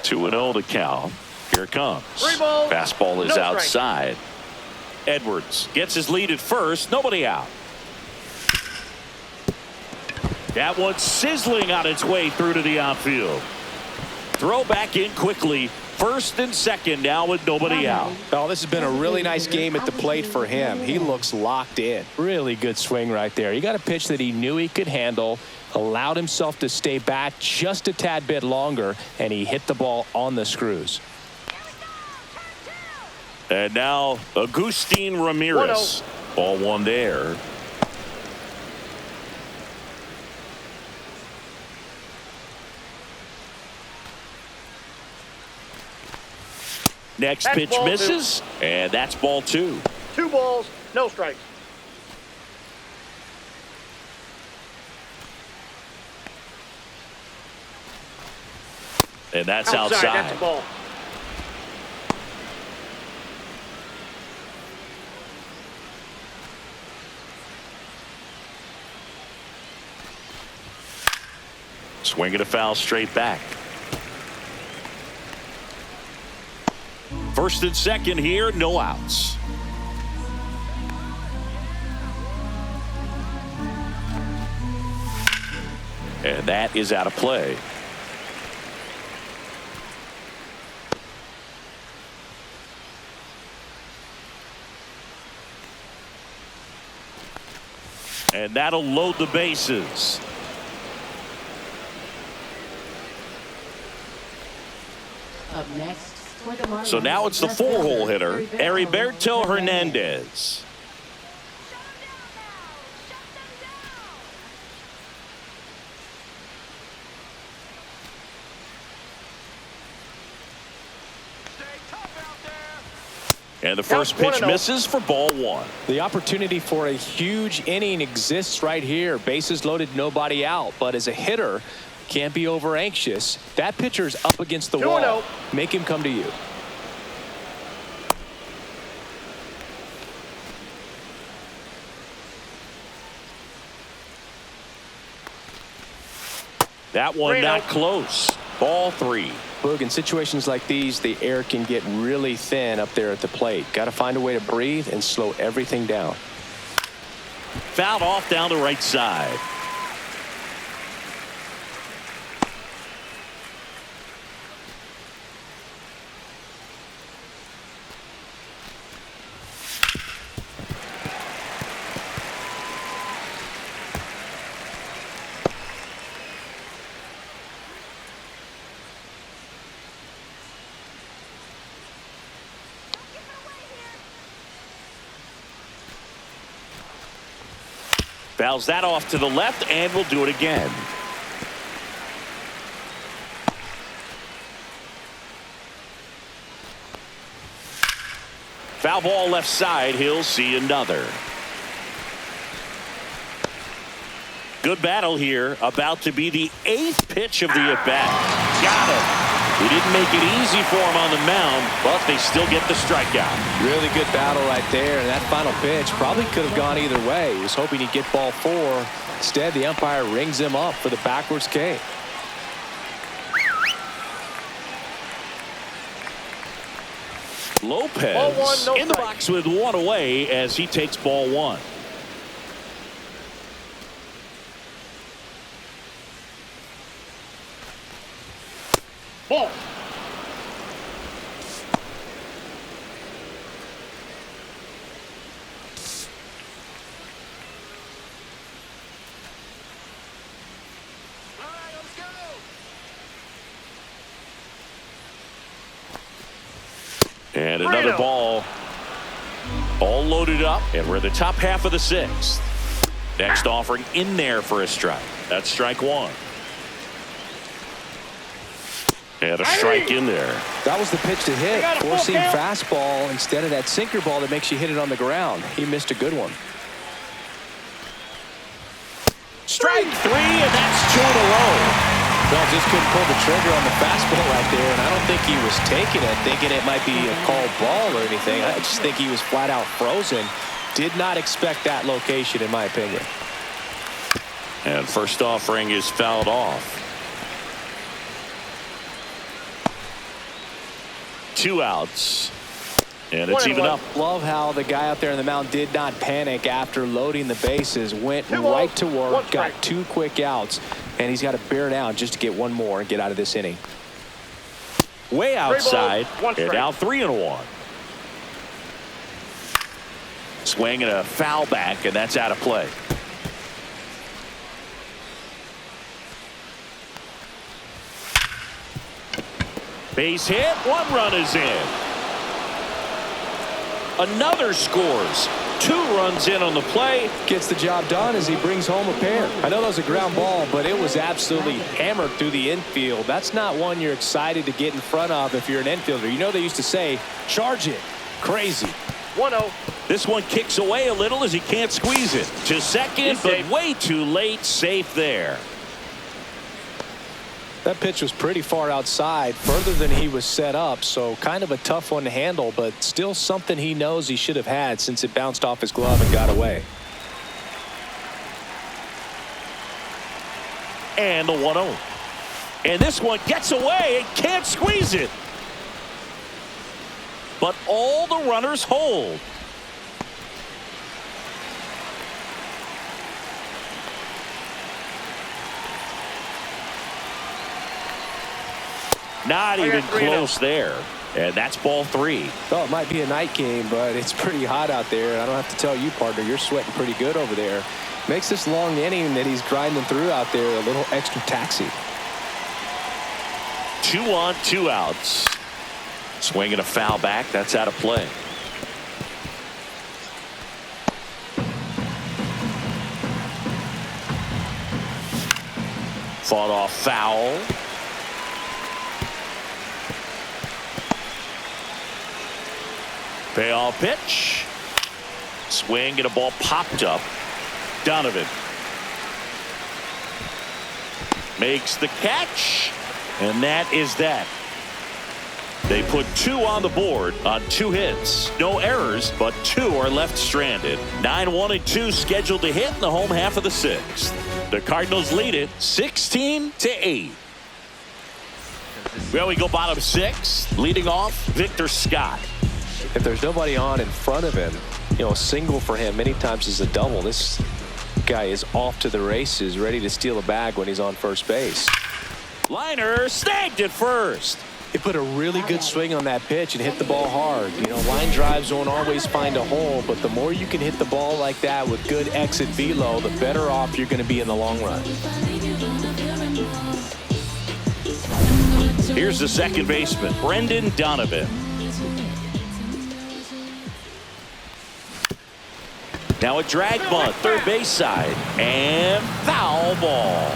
Two and 0 to count. Here it comes. Fastball is outside. Edwards gets his lead at first. Nobody out. That one's sizzling on its way through to the outfield. throw back in quickly. First and second now with nobody out. Oh, this has been a really nice game at the plate for him. He looks locked in. Really good swing right there. He got a pitch that he knew he could handle, allowed himself to stay back just a tad bit longer, and he hit the ball on the screws. And now Agustin Ramirez. Ball one there. Next pitch misses, and that's ball two. 2 balls, no strikes. And that's outside. That's a ball. Swing and a foul straight back. First and second here, no outs. And that is out of play. And that'll load the bases. Up next for the Marlins. So now it's the 4-hole hitter, Heriberto Hernandez. And the first pitch misses for ball one. The opportunity for a huge inning exists right here. Bases loaded, nobody out. But as a hitter, can't be over anxious. That pitcher's up against the wall. Make him come to you. That one not close. Ball three. Boog, in situations like these, the air can get really thin up there at the plate. Got to find a way to breathe and slow everything down. Fouled off down the right side. Fouls that off to the left, and we'll do it again. Foul ball left side. He'll see another. Good battle here. About to be the 8th pitch of the at-bat. Got him. He didn't make it easy for him on the mound, but they still get the strikeout. Really good battle right there. And that final pitch probably could have gone either way. He was hoping he'd get ball 4. Instead, the umpire rings him up for the backwards K. Lopez in the box with one away as he takes ball one. Ball. And another ball. All loaded up, and we're in the top half of the 6th. Next offering in there for a strike. That's strike one. And a strike in there. That was the pitch to hit. Four-seam fastball instead of that sinker ball that makes you hit it on the ground. He missed a good one. Strike 3, and that's 2 in a row. Well, just couldn't pull the trigger on the fastball right there, and I don't think he was taking it, thinking it might be a called ball or anything. I just think he was flat out frozen. Did not expect that location, in my opinion. And first offering is fouled off. 2 outs. And it's even up. Love how the guy out there in the mound did not panic after loading the bases. Went right to work, got 2 quick outs, and he's got to bear down just to get one more and get out of this inning. way outside. 3 balls, 1 And strike. now 3-1. Swing and a foul back, and that's out of play. Base hit. 1 run is in. Another scores. 2 runs in on the play. Gets the job done as he brings home a pair. I know that was a ground ball, but it was absolutely hammered through the infield. That's not one you're excited to get in front of if you're an infielder. You know they used to say, charge it. Crazy. 1-0. This one kicks away a little as he can't squeeze it. To second, He's but safe. way too late. Safe there. That pitch was pretty far outside, further than he was set up, so kind of a tough one to handle, but still something he knows he should have had since it bounced off his glove and got away. And the 1-0. And this one gets away and can't squeeze it. But all the runners hold. Not even close there. And that's ball 3. Thought it might be a night game, but it's pretty hot out there. I don't have to tell you, partner, you're sweating pretty good over there. Makes this long inning that he's grinding through out there a little extra taxi. 2 on, 2 outs. Swinging a foul back. That's out of play. Fought off foul. Payoff pitch. Swing and a ball popped up. Donovan makes the catch, and that is that. They put 2 on the board on 2 hits. No errors, but 2 are left stranded. 9-1-2 scheduled to hit in the home half of the 6th. The Cardinals lead it 16-8. Well, we go bottom 6. Leading off, Victor Scott. If there's nobody on in front of him, you know, a single for him many times is a double. This guy is off to the races, ready to steal a bag when he's on first base. Liner snagged at first. He put a really good swing on that pitch and hit the ball hard. You know, line drives won't always find a hole, but the more you can hit the ball like that with good exit velo, the better off you're going to be in the long run. Here's the second baseman, Brendan Donovan. Now a drag bunt, third base side, and foul ball.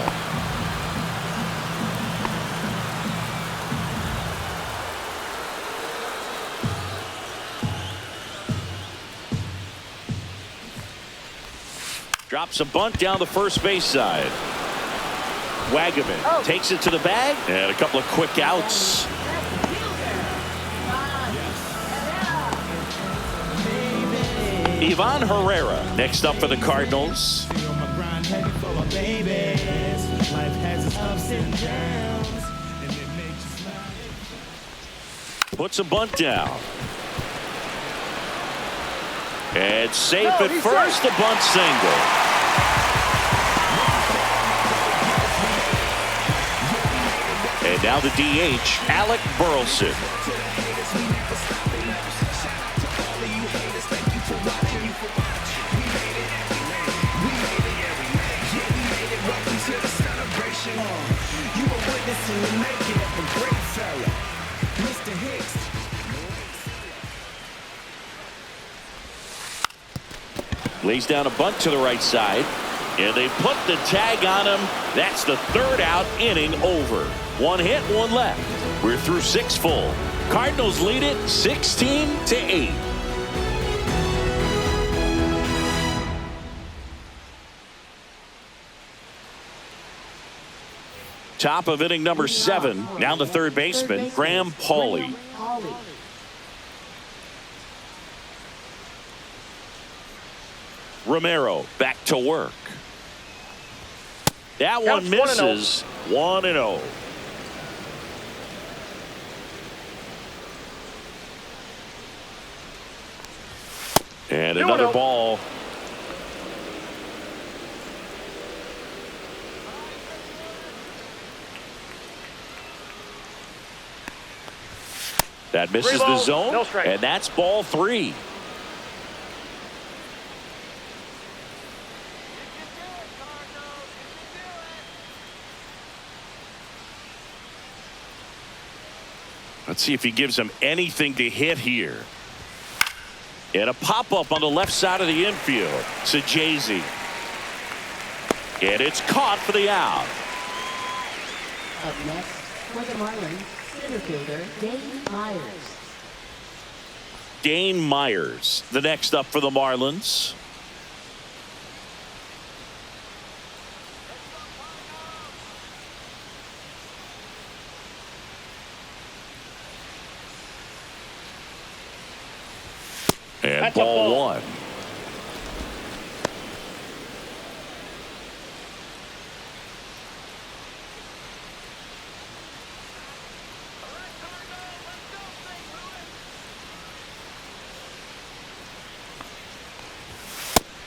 Drops a bunt down the first base side. Wagaman takes it to the bag, and a couple of quick outs. Ivan Herrera next up for the Cardinals. Puts a bunt down. And safe at first, a bunt single. And now the DH, Alec Burleson. Lays down a bunt to the right side, and they put the tag on him. That's the 3rd out, inning over. 1 hit, 1 left. We're through 6 full. Cardinals lead it 16-8. Top of inning number 7. Now the third baseman, Graham Pauley. Romero back to work. That one misses. 1-0. And another ball. That misses 3 the balls, zone, no strikes. and that's ball 3. Let's see if he gives him anything to hit here. And a pop-up on the left side of the infield. Sajazi. And it's caught for the out. Up next for the Marlins, center fielder Dane Myers. Dane Myers, the next up for the Marlins. And That's a ball ball. 1.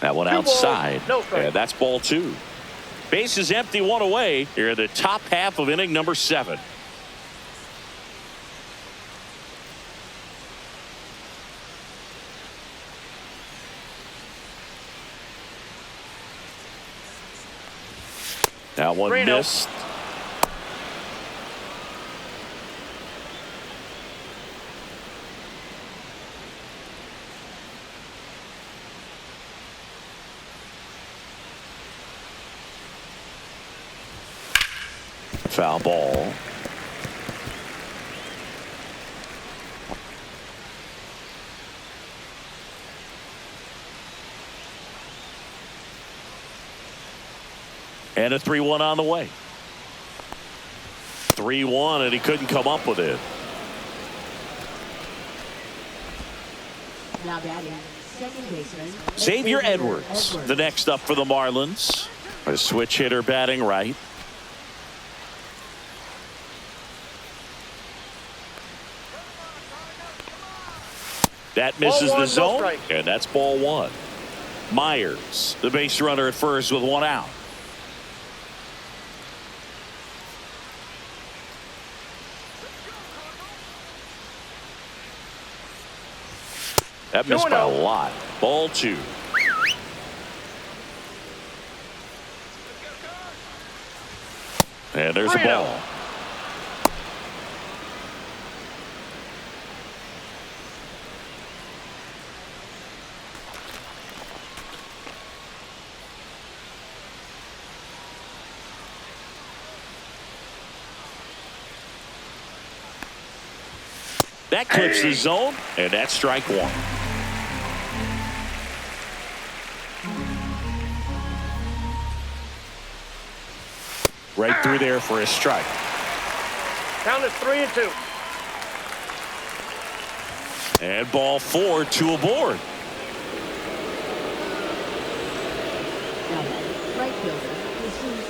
That one 2 balls, outside, no strikes. and that's ball 2. Base is empty, 1 away here in the top half of inning number 7. That one 3-0. missed. Foul ball. And a 3-1 on the way. 3-1, and he couldn't come up with it. Now batting, second baseman Xavier Edwards, the next up for the Marlins. A switch hitter batting right. That misses Ball 1, the no zone, strike. and that's ball 1. Myers, the base runner at first with 1 out. That missed by a 2-0. lot. Ball 2. And there's a 3-0. ball. That clips the zone, and that's strike 1. Right through there for a strike. Count is 3-2. And ball 4, 2 aboard. Now batting, right fielder Jesus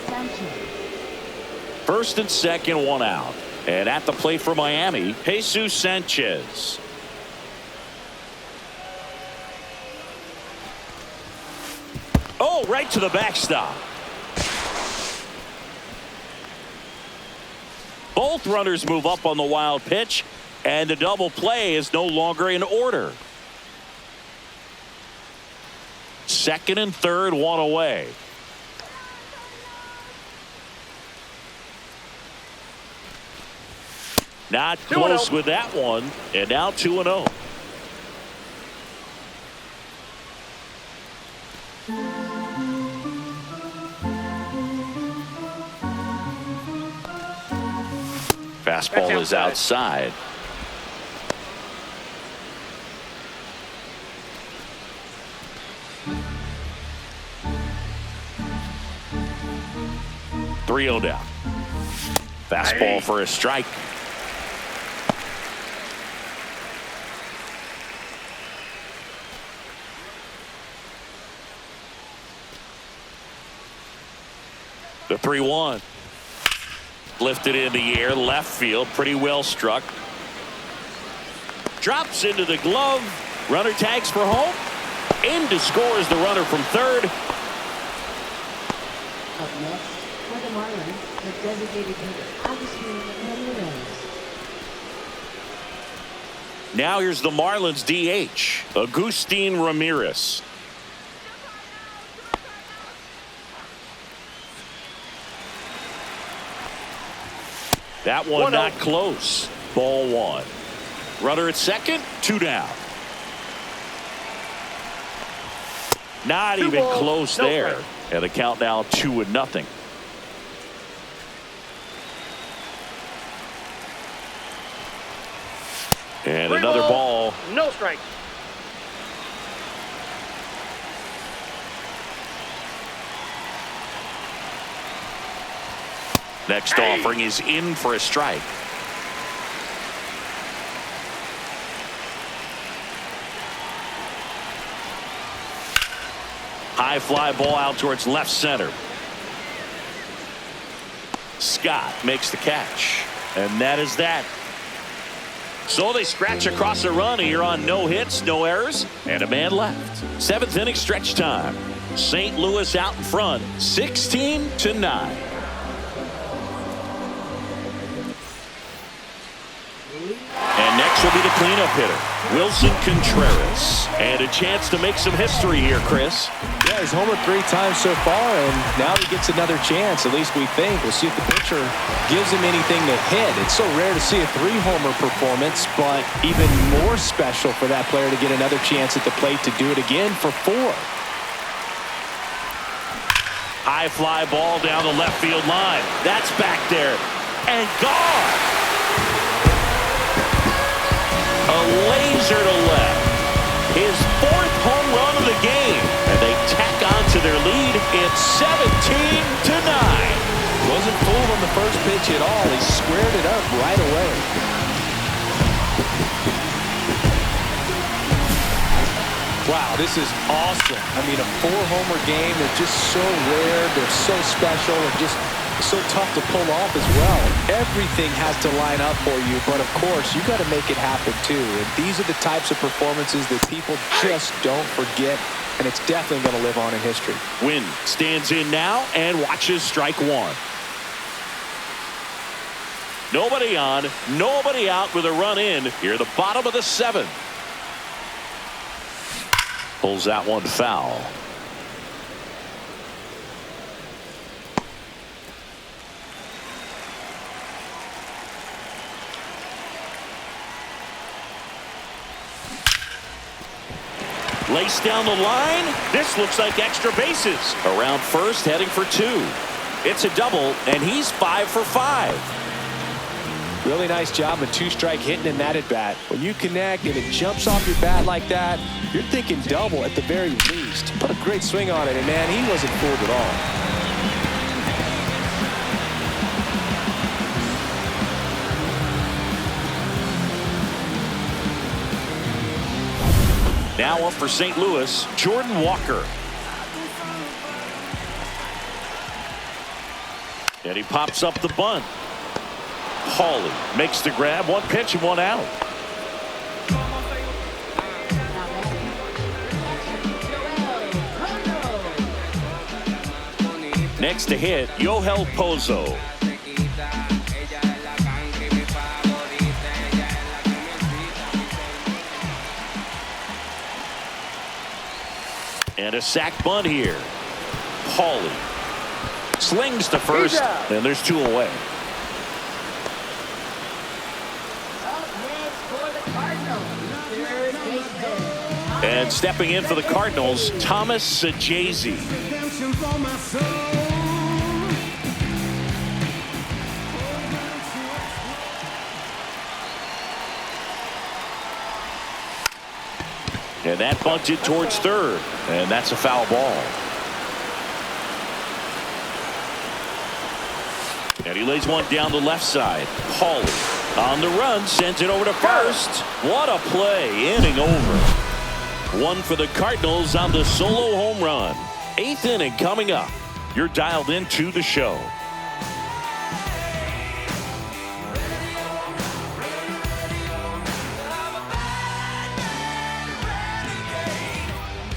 Sanchez. First and second, 1 out. And at the plate for Miami, Jesus Sanchez. Oh, right to the backstop. Both runners move up on the wild pitch, and the double play is no longer in order. Second and third, 1 away. Not 2-0. close with that one, and now 2-0. Fastball is outside. Three-0 down. Fastball for a strike. The 3-1. Lifted in the air, left field, pretty well struck. Drops into the glove. Runner tags for home. In to score is the runner from third. Up next for the Marlins, the designated hitter Agustin Ramirez. Now here's the Marlins DH, Agustin Ramirez. That one not close. Ball one. Runner at second, 2 down. Not even close there. And the count now 2-0. And another ball. No strike. Next offering is in for a strike. High fly ball out towards left center. Scott makes the catch. And that is that. So they scratch across a run here on no hits, no errors, and a man left. 7th inning stretch time. St. Louis out in front, 16-9. And next will be the cleanup hitter, Wilson Contreras. And a chance to make some history here, Chris. Yeah, he's homered 3 times so far, and now he gets another chance, at least we think. We'll see if the pitcher gives him anything to hit. It's so rare to see a 3-homer performance, but even more special for that player to get another chance at the plate to do it again for 4. High fly ball down the left field line. That's back there and gone. A laser to left. His 4th home run of the game. And they tack on to their lead. It's 17-9. Wasn't fooled on the first pitch at all. He squared it up right away. Wow, this is awesome. I mean, a 4-homer game. They're just so rare. They're so special and just so tough to pull off as well. Everything has to line up for you, but of course, you got to make it happen too. And these are the types of performances that people just don't forget, and it's definitely going to live on in history. Wynn stands in now and watches strike 1. Nobody on, nobody out with a run in here at the bottom of the 7th. Pulls that one foul. Laced down the line. This looks like extra bases. Around first, heading for 2. It's a double, and he's 5 for 5. Really nice job of 2-strike hitting in that at bat. When you connect and it jumps off your bat like that, you're thinking double at the very least. Put a great swing on it, and man, he wasn't fooled at all. Now up for St. Louis, Jordan Walker. And he pops up the bunt. Hawley makes the grab. 1 pitch and 1 out. Next to hit, Yohel Pozo. And a sac bunt here. Hawley slings to first, and there's 2 away. And stepping in for the Cardinals, Thomas Sajazi. And that bunted towards third, and that's a foul ball. And he lays one down the left side. Hawley on the run, sends it over to first. What a play, inning over. 1 for the Cardinals on the solo home run. 8th inning coming up. You're dialed into the show.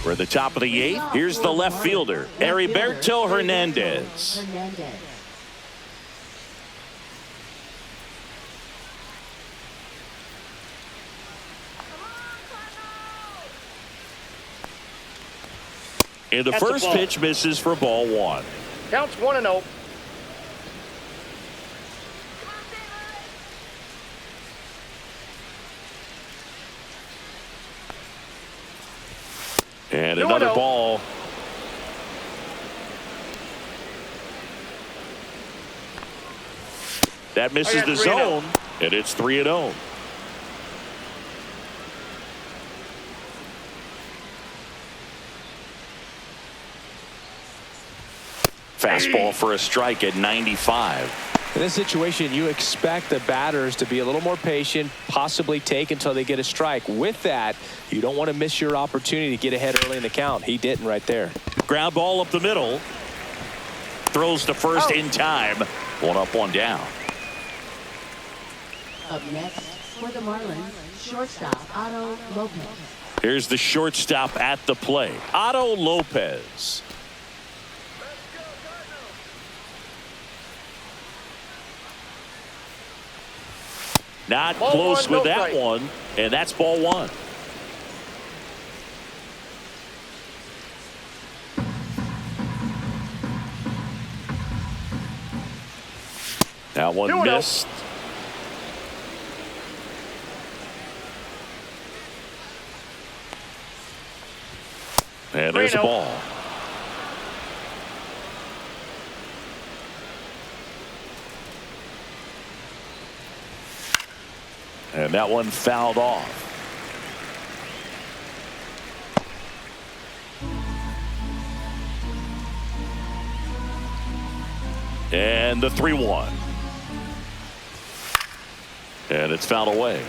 For the top of the 8th, here's the left fielder, Heriberto Hernandez. And the That's a first ball. pitch misses for ball 1. Counts 1-0. And 2-0. another ball. That misses the 3-0. zone, and it's 3-0. Fastball for a strike at 95. In this situation, you expect the batters to be a little more patient, possibly take until they get a strike. With that, you don't want to miss your opportunity to get ahead early in the count. He didn't right there. Ground ball up the middle. Throws to first in time. 1 up, 1 down. Up next for the Marlins, shortstop Otto Lopez. Here's the shortstop at the plate, Otto Lopez. Not Ball close one, with no that strike. one, and that's ball 1. That one 2-0. missed. And there's a 3-0. ball. And that one fouled off. And the 3-1. And it's fouled away.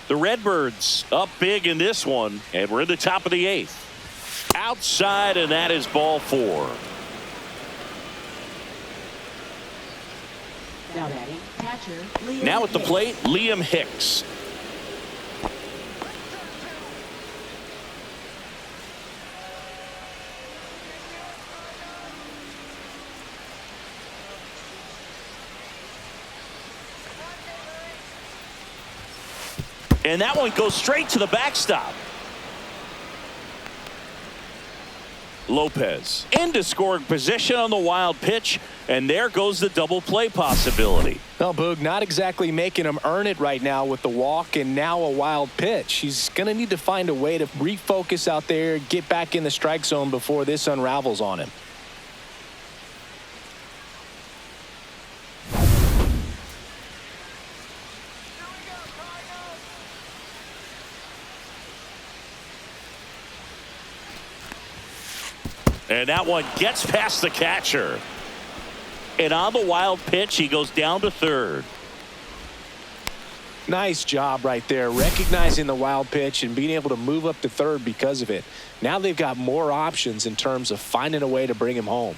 The Redbirds up big in this one, and we're in the top of the 8th. Outside, and that is ball 4. Now batting, catcher Liam Now at the Hicks. plate, Liam Hicks. And that one goes straight to the backstop. Lopez into scoring position on the wild pitch, and there goes the double play possibility. No, Boog, not exactly making him earn it right now with the walk and now a wild pitch. He's going to need to find a way to refocus out there, get back in the strike zone before this unravels on him. And that one gets past the catcher. And on the wild pitch, he goes down to third. Nice job right there, recognizing the wild pitch and being able to move up to third because of it. Now they've got more options in terms of finding a way to bring him home.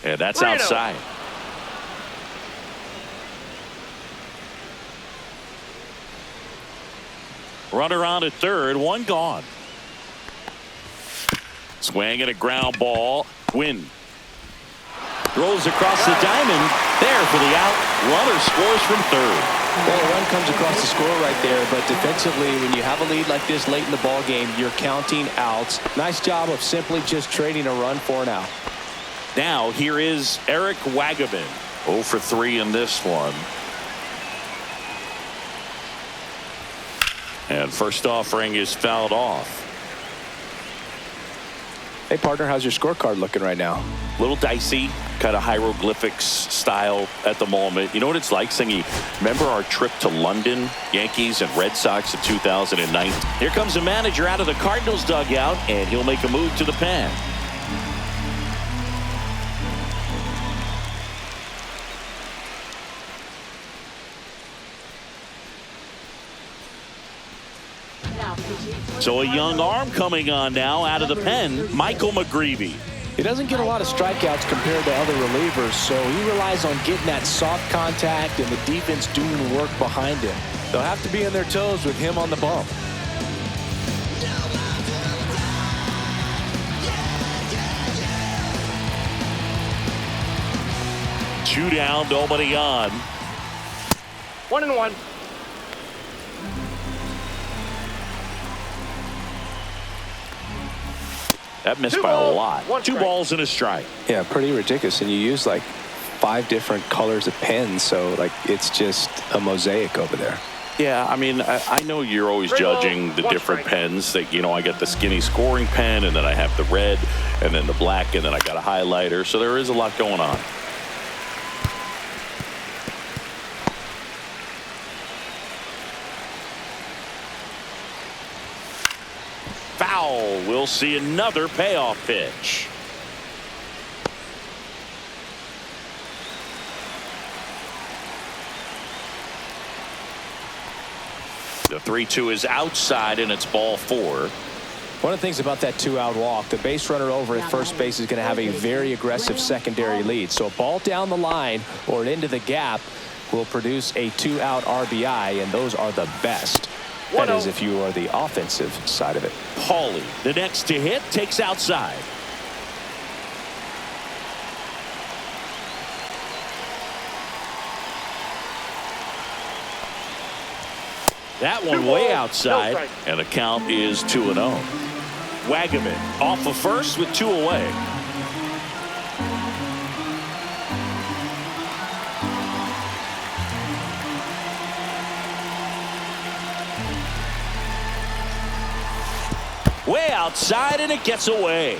And that's 3-0. outside. Runner on at third, 1 gone. Swing and a ground ball. Win. Throws across the diamond. There for the out. Runner scores from third. Well, a run comes across the score right there, but defensively, when you have a lead like this late in the ball game, you're counting outs. Nice job of simply just trading a run for an out. Now here is Eric Wagaman. 0 for 3 in this one. And first offering is fouled off. Hey, partner, how's your scorecard looking right now? Little dicey, kind of hieroglyphics style at the moment. You know what it's like, Singy? Remember our trip to London, Yankees and Red Sox in 2009? Here comes the manager out of the Cardinals dugout, and he'll make a move to the pen. Now pitching for So a the young Cardinals, arm coming on now out of the pen, Michael McGreevy. He doesn't get a lot of strikeouts compared to other relievers, so he relies on getting that soft contact and the defense doing the work behind him. They'll have to be on their toes with him on the bump. 2 down, nobody on. 1-1. That missed Two by a balls, lot. one 2 strike. balls and a strike. Yeah, pretty ridiculous. And you use like 5 different colors of pens, so like it's just a mosaic over there. Yeah, I mean, I know you're always Three judging balls, the one different strike. pens. That, you know, I got the skinny scoring pen, and then I have the red, and then the black, and then I got a highlighter. So there is a lot going on. Foul. We'll see another payoff pitch. The 3-2 is outside, and it's ball 4. One of the things about that 2-out walk, the base runner over at first base is going to have a very aggressive secondary lead. So a ball down the line or into the gap will produce a 2-out RBI, and those are the best. That is if you are the offensive side of it. Paulie, the next to hit, takes outside. That one way outside, and the count is 2-0. Wagaman off of first with 2 away. Way outside, and it gets away.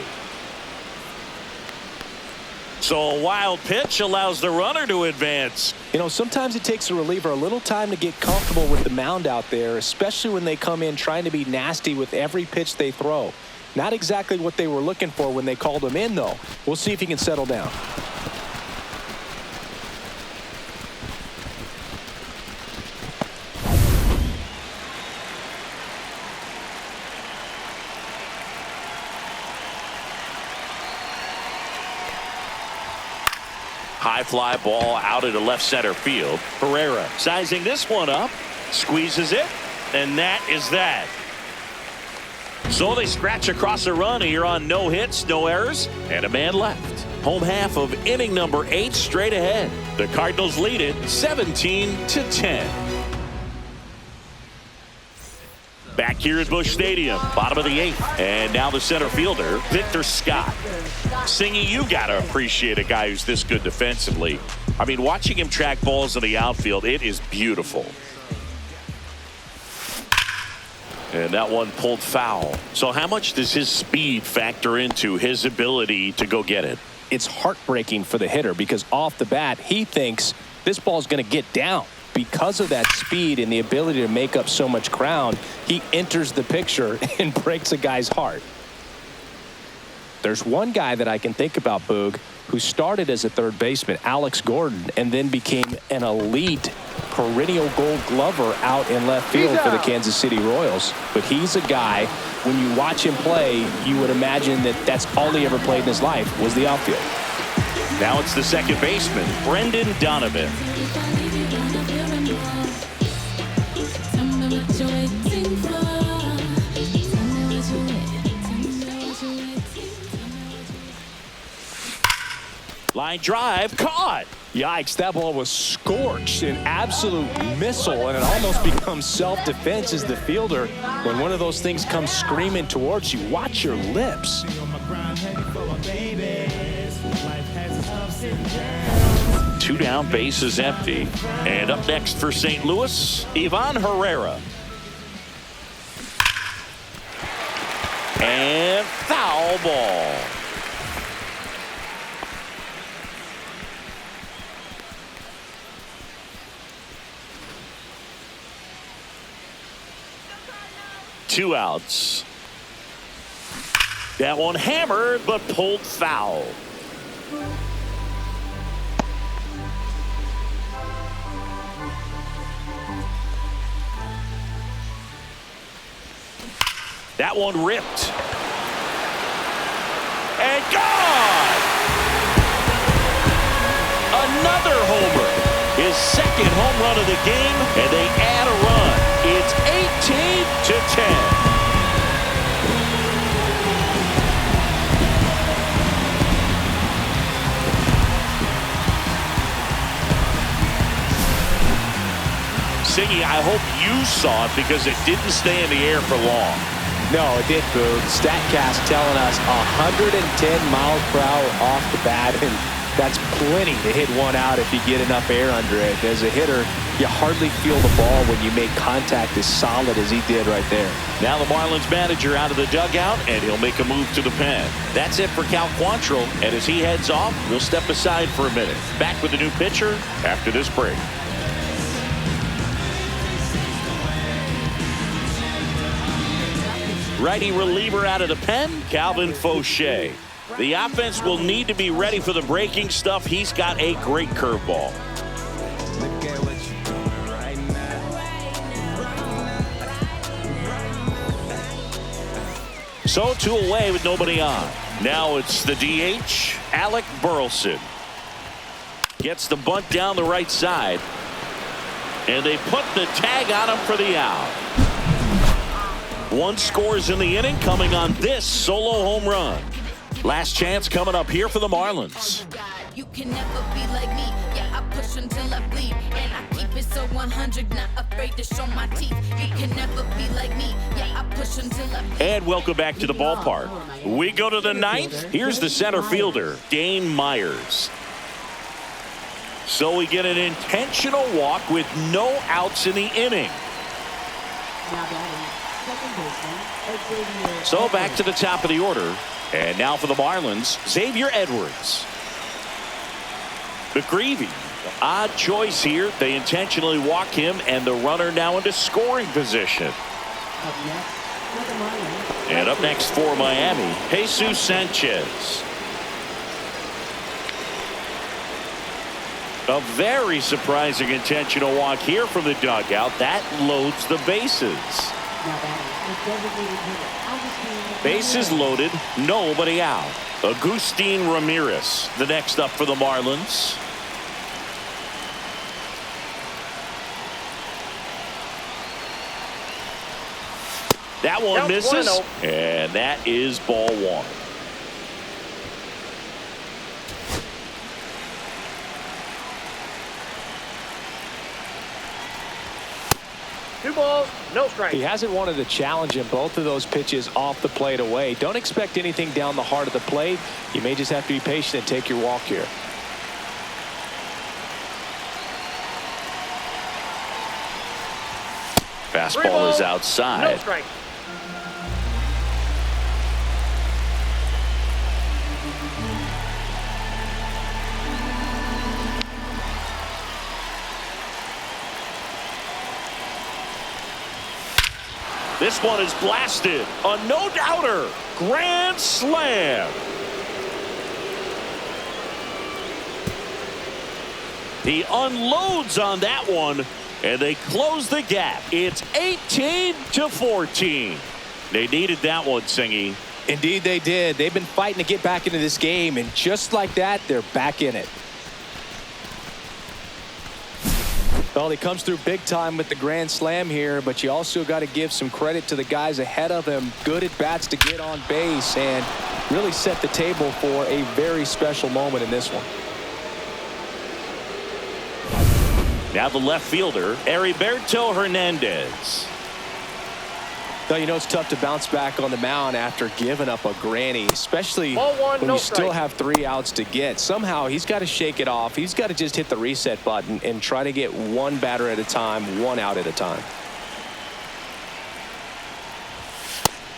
So a wild pitch allows the runner to advance. You know, sometimes it takes a reliever a little time to get comfortable with the mound out there, especially when they come in trying to be nasty with every pitch they throw. Not exactly what they were looking for when they called him in, though. We'll see if he can settle down. High fly ball out into left center field. Cabrera sizing this one up, squeezes it, and that is that. So they scratch across a run here on no hits, no errors, and a man left. Home half of inning number 8 straight ahead. The Cardinals lead it 17-10. Back here at Busch Stadium, bottom of the 8th, and now the center fielder, Victor Scott. Singy, you gotta appreciate a guy who's this good defensively. I mean, watching him track balls in the outfield, it is beautiful. And that one pulled foul. So how much does his speed factor into his ability to go get it? It's heartbreaking for the hitter because off the bat, he thinks this ball is going to get down. Because of that speed and the ability to make up so much ground, he enters the picture and breaks a guy's heart. There's one guy that I can think about, Boog, who started as a third baseman, Alex Gordon, and then became an elite perennial gold glover out in left field for the Kansas City Royals. But he's a guy, when you watch him play, you would imagine that that's all he ever played in his life was the outfield. Now it's the second baseman, Brendan Donovan. Line drive, caught. Yikes, that ball was scorched, an absolute missile, and it almost becomes self-defense as the fielder. When one of those things comes screaming towards you, watch your lips. 2 down, base is empty. And up next for St. Louis, Ivan Herrera. And foul ball. Two outs. That one hammered but pulled foul. That one ripped. And gone! Another homer. His second home run of the game, and they add a run. It's 18-10. Siggy, I hope you saw it because it didn't stay in the air for long. No, it did, Boo. StatCast telling us 110 miles per hour off the bat, and that's plenty to hit one out if you get enough air under it. As a hitter, you hardly feel the ball when you make contact as solid as he did right there. Now the Marlins manager out of the dugout, and he'll make a move to the pen. That's it for Cal Quantrill, and as he heads off, we'll step aside for a minute. Back with the new pitcher after this break. Righty reliever out of the pen, Calvin Fauché. The offense will need to be ready for the breaking stuff. He's got a great curveball. So 2 away with nobody on. Now it's the DH, Alec Burleson. Gets the bunt down the right side. And they put the tag on him for the out. 1 scores in the inning, coming on this solo home run. Last chance coming up here for the Marlins. You can never be like me. Yeah, I push until I bleed. And I keep it so 100, not afraid to show my teeth. You can never be like me. Yeah, I push until I bleed. And welcome back to the ballpark. We go to the 9th. Here's the center fielder, Dane Myers. So we get an intentional walk with no outs in the inning. Now batting, second baseman, So back to the top of the order. And now for the Marlins, Xavier Edwards. McGreevy, odd choice here. They intentionally walk him, and the runner now into scoring position. Up next for the Marlins. And up next for Miami, Jesus Sanchez. A very surprising intentional walk here from the dugout. That loads the bases. Now batting, the designated hitter, Augustine. Bases loaded, nobody out. Agustin Ramirez, the next up for the Marlins. that one misses, 1-0. and that is ball 1. Two balls, no strikes. He hasn't wanted to challenge him. Both of those pitches off the plate away. Don't expect anything down the heart of the plate. You may just have to be patient and take your walk here. Fastball is No outside. strikes. This one is blasted. A no-doubter. Grand slam. He unloads on that one, and they close the gap. It's 18-14. They needed that one, Singy. Indeed they did. They've been fighting to get back into this game, and just like that, they're back in it. Well, he comes through big time with the grand slam here, but you also got to give some credit to the guys ahead of him. Good at bats to get on base and really set the table for a very special moment in this one. Now the left fielder, Heriberto Hernandez. Now, you know it's tough to bounce back on the mound after giving up a granny, especially Ball 1, when no you still strike. have 3 outs to get. Somehow he's got to shake it off. He's got to just hit the reset button and try to get one batter at a time, 1 out at a time.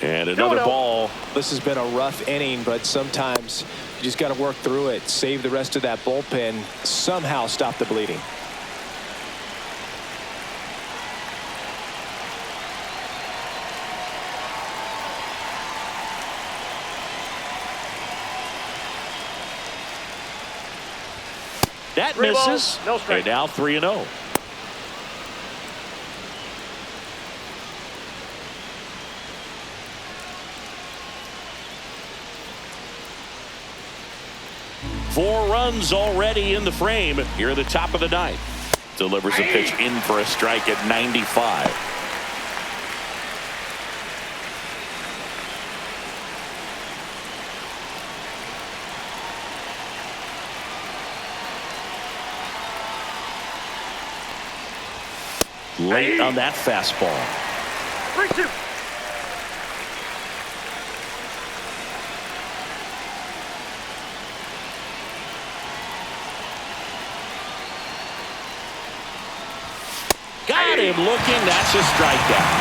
And another ball. This has been a rough inning, but sometimes you just got to work through it, save the rest of that bullpen, somehow stop the bleeding. That 3 balls, misses. no strike. And now 3-0. Four runs already in the frame here at the top of the 9th. Delivers a pitch in for a strike at 95. Late on that fastball. 3-2. Got him looking. That's a strikeout.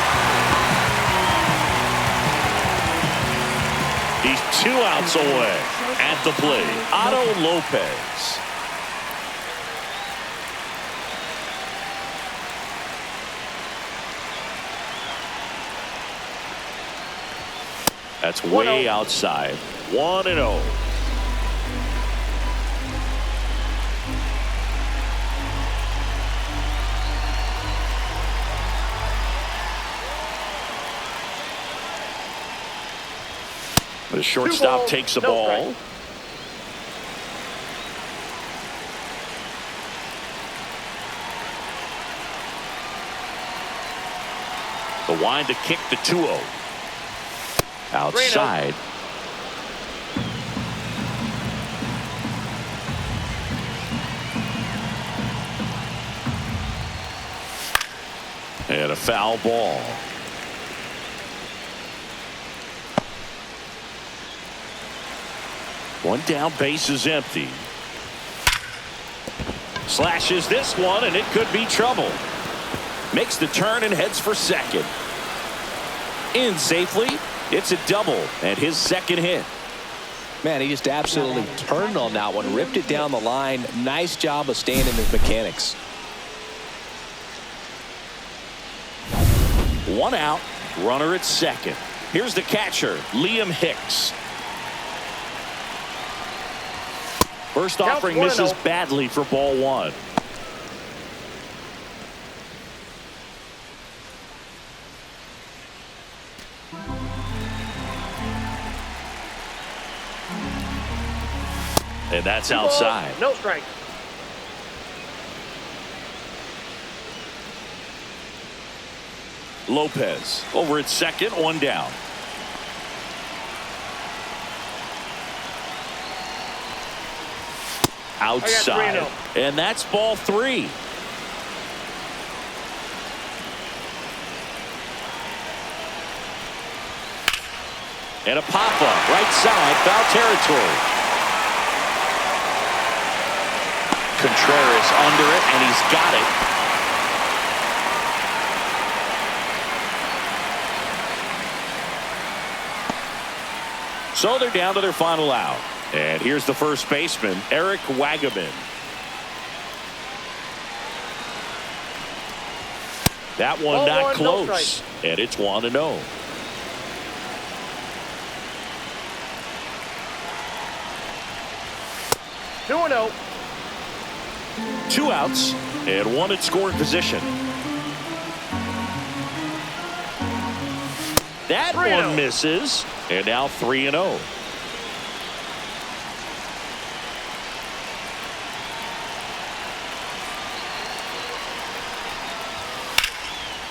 He's 2 outs away at the plate. Otto Lopez. That's way outside. 1-0. The shortstop takes the ball. The wind to kick the 2-0. Outside. And a foul ball. One down, base is empty. Slashes this one, and it could be trouble. Makes the turn and heads for second. In safely. It's a double and his second hit. Man, he just absolutely turned on that one, ripped it down the line. Nice job of staying in his mechanics. 1 out, runner at second. Here's the catcher, Liam Hicks. First offering misses badly for ball 1. And that's outside. No strike. Lopez over at second, 1 down. Outside. And that's ball 3. And a pop-up right side, foul territory. Contreras under it, and he's got it. So they're down to their final out. And here's the first baseman, Eric Wagaman. That one not close. And it's 1-0. Two 2 outs and 1 at scoring position. That one misses, and now 3-0.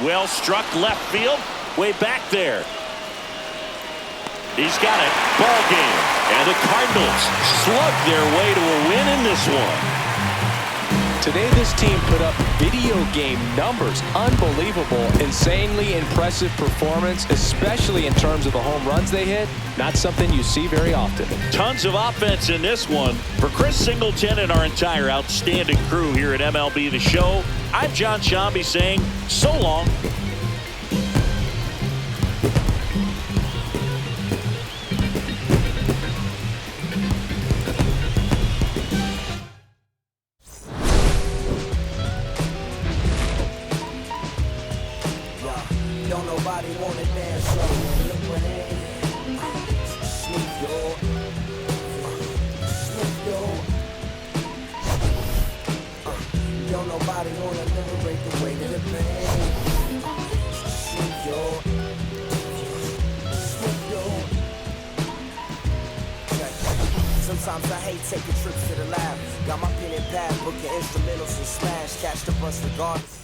Well struck left field, way back there. He's got it. Ball game. And the Cardinals slug their way to a win in this one. Today this team put up video game numbers. Unbelievable, insanely impressive performance, especially in terms of the home runs they hit. Not something you see very often. Tons of offense in this one. For Chris Singleton and our entire outstanding crew here at MLB The Show, I'm John Shambi saying so long. Don't nobody wanna dance so Liberatore. Snoop Dogg. Don't nobody wanna liberate the weight of the pain. Snoop Dogg. Sometimes I hate taking trips to the lab. Got my pen and pad, booking instrumentals and smash. Catch the bus regardless.